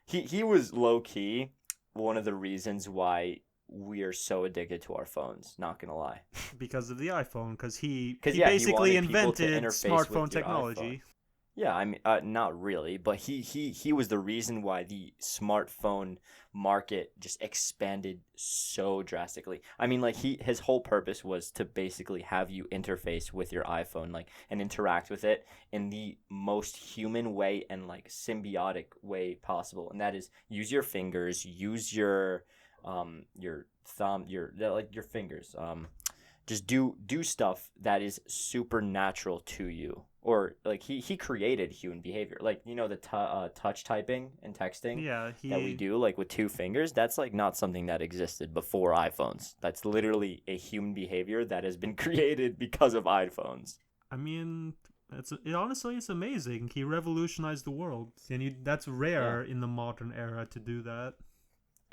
he was low key one of the reasons why we are so addicted to our phones. Not gonna lie, Because of the iPhone, because he he basically wanted people to invented interface smartphone with your technology. iPhone. Yeah, I mean, not really, but he was the reason why the smartphone market just expanded so drastically. I mean, like his whole purpose was to basically have you interface with your iPhone, like, and interact with it in the most human way and like symbiotic way possible, and that is use your fingers, use your thumb, your fingers, just do stuff that is supernatural to you. Or like he created human behavior, like, you know, the touch typing and texting that we do like with two fingers. That's like not something that existed before iPhones. That's literally a human behavior that has been created because of iPhones. I mean, honestly, it's amazing. He revolutionized the world, and that's rare in the modern era to do that.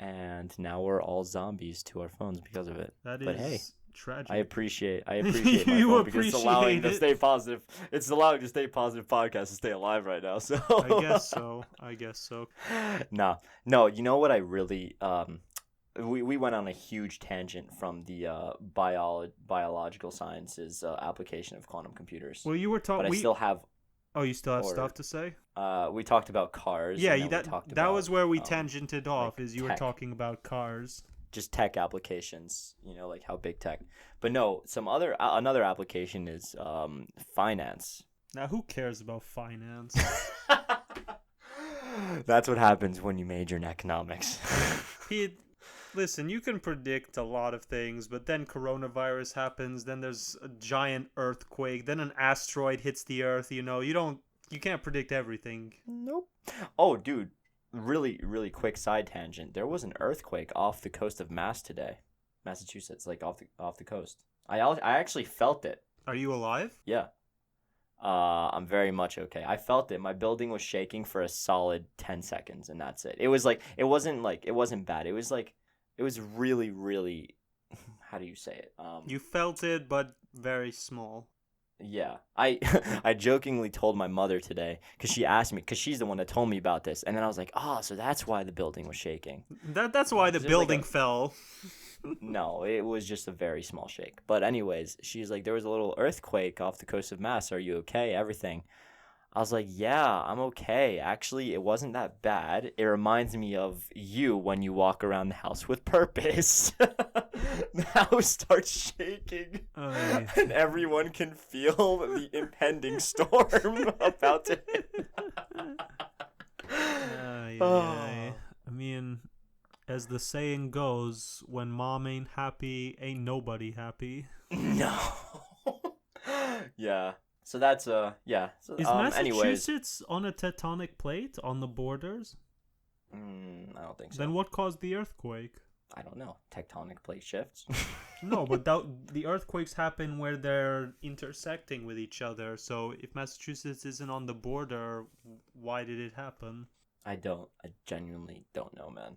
And now we're all zombies to our phones because of it. But hey, tragic. I appreciate my phone because it's allowing to stay positive. It's allowing the Stay Positive podcast to stay alive right now. So I guess so. No. You know what? I really we went on a huge tangent from the biological sciences application of quantum computers. Well, you were talking. But I still have. Oh, you still have stuff to say? We talked about cars. Yeah, that was where we tangented off. Is you were talking about cars. Just tech applications, you know, like how big tech. But no, another application is finance. Now, who cares about finance? That's what happens when you major in economics. Listen, you can predict a lot of things, but then coronavirus happens, then there's a giant earthquake, then an asteroid hits the earth, you know, you can't predict everything. Nope. Oh, dude. Really, really quick side tangent. There was an earthquake off the coast of Massachusetts, like off the coast. I actually felt it. Are you alive? Yeah. I'm very much okay. I felt it. My building was shaking for a solid 10 seconds, and that's it. It wasn't bad. It was really, really, how do you say it? You felt it, but very small. Yeah, I I jokingly told my mother today because she asked me because she's the one that told me about this, and then I was like, oh, so that's why the building was shaking. That's why the 'Cause it was like building a fell. no, it was just a very small shake. But anyways, she's like, there was a little earthquake off the coast of Mass. Are you okay? Everything. I was like, yeah, I'm okay. Actually, it wasn't that bad. It reminds me of you when you walk around the house with purpose. The house starts shaking, Ay, and everyone can feel the impending storm about to hit. ay, ay, ay. Oh. I mean, as the saying goes, when mom ain't happy, ain't nobody happy. No. Yeah. So that's yeah. So Is anyways, Massachusetts on a tectonic plate on the borders? I don't think so. Then what caused the earthquake? I don't know. Tectonic plate shifts. No, but the earthquakes happen where they're intersecting with each other. So if Massachusetts isn't on the border, why did it happen? I genuinely don't know, man.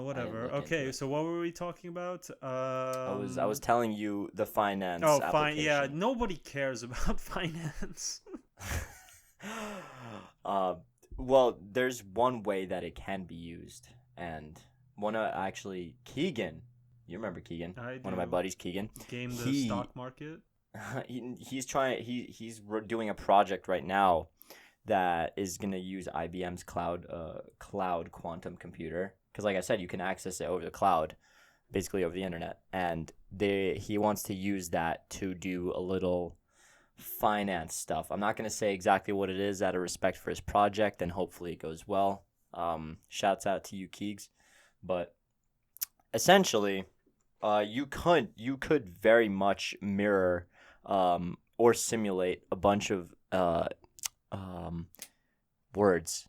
Whatever. look into Okay, it. so what were we talking about? I was telling you the finance Oh, fine. Yeah, application. nobody cares about finance. Well, there's one way that it can be used, and actually Keegan, you remember Keegan? I One of my do. buddies, Keegan. Game the stock market. He's doing a project right now that is gonna use IBM's cloud quantum computer, because like I said, you can access it over the cloud, basically over the internet, and he wants to use that to do a little finance stuff. I'm not gonna say exactly what it is out of respect for his project, and hopefully it goes well. Shouts out to you, Keegs. But essentially, you could very much mirror or simulate a bunch of words,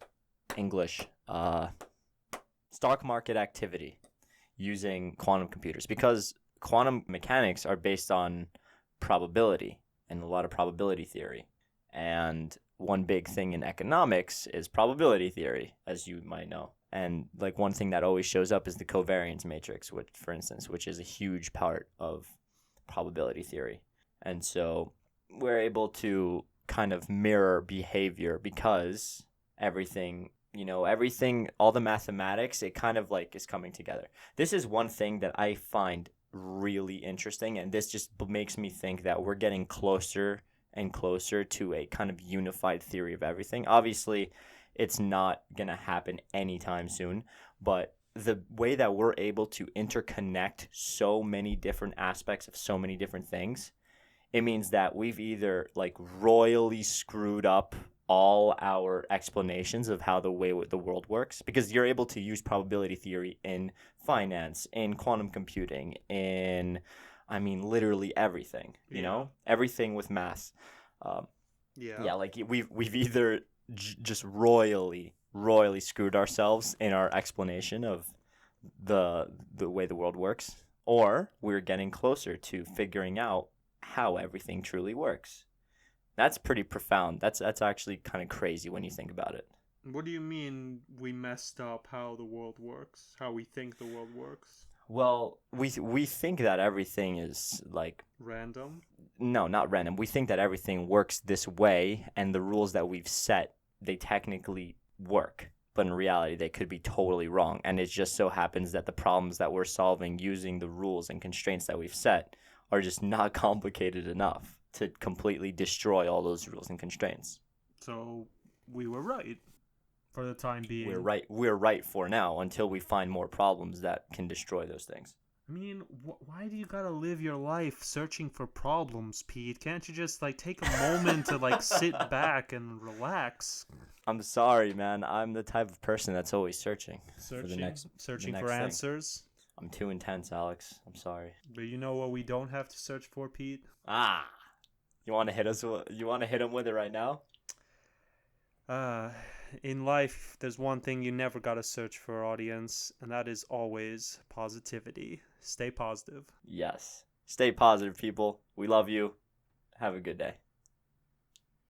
English, stock market activity using quantum computers, because quantum mechanics are based on probability and a lot of probability theory. And one big thing in economics is probability theory, as you might know. And like one thing that always shows up is the covariance matrix, which, for instance, which is a huge part of probability theory. And so we're able to kind of mirror behavior because everything, all the mathematics, it kind of like is coming together. This is one thing that I find really interesting, and this just makes me think that we're getting closer and closer to a kind of unified theory of everything. Obviously, it's not going to happen anytime soon, but the way that we're able to interconnect so many different aspects of so many different things, it means that we've either like royally screwed up all our explanations of how the world works, because you're able to use probability theory in finance, in quantum computing, in literally everything, everything with math. Yeah. Like we've either just royally screwed ourselves in our explanation of the way the world works, or we're getting closer to figuring out how everything truly works. That's pretty profound. That's actually kind of crazy when you think about it. What do you mean we messed up how the world works? How we think the world works? Well, we think that everything is like Random? no, not random. We think that everything works this way, and the rules that we've set, they technically work. But in reality, they could be totally wrong. And it just so happens that the problems that we're solving using the rules and constraints that we've set are just not complicated enough to completely destroy all those rules and constraints. So we were right for the time being. We're right for now until we find more problems that can destroy those things. I mean, why do you gotta live your life searching for problems, Pete? Can't you just like take a moment to like sit back and relax? I'm sorry, man. I'm the type of person that's always searching Searching for the next for thing. answers. I'm too intense, Alex. I'm sorry. But you know what we don't have to search for, Pete? You want to hit us? You want to hit him with it right now? In life, there's one thing you never gotta search for, audience, and that is always positivity. Stay positive. Yes. Stay positive, people. We love you. Have a good day.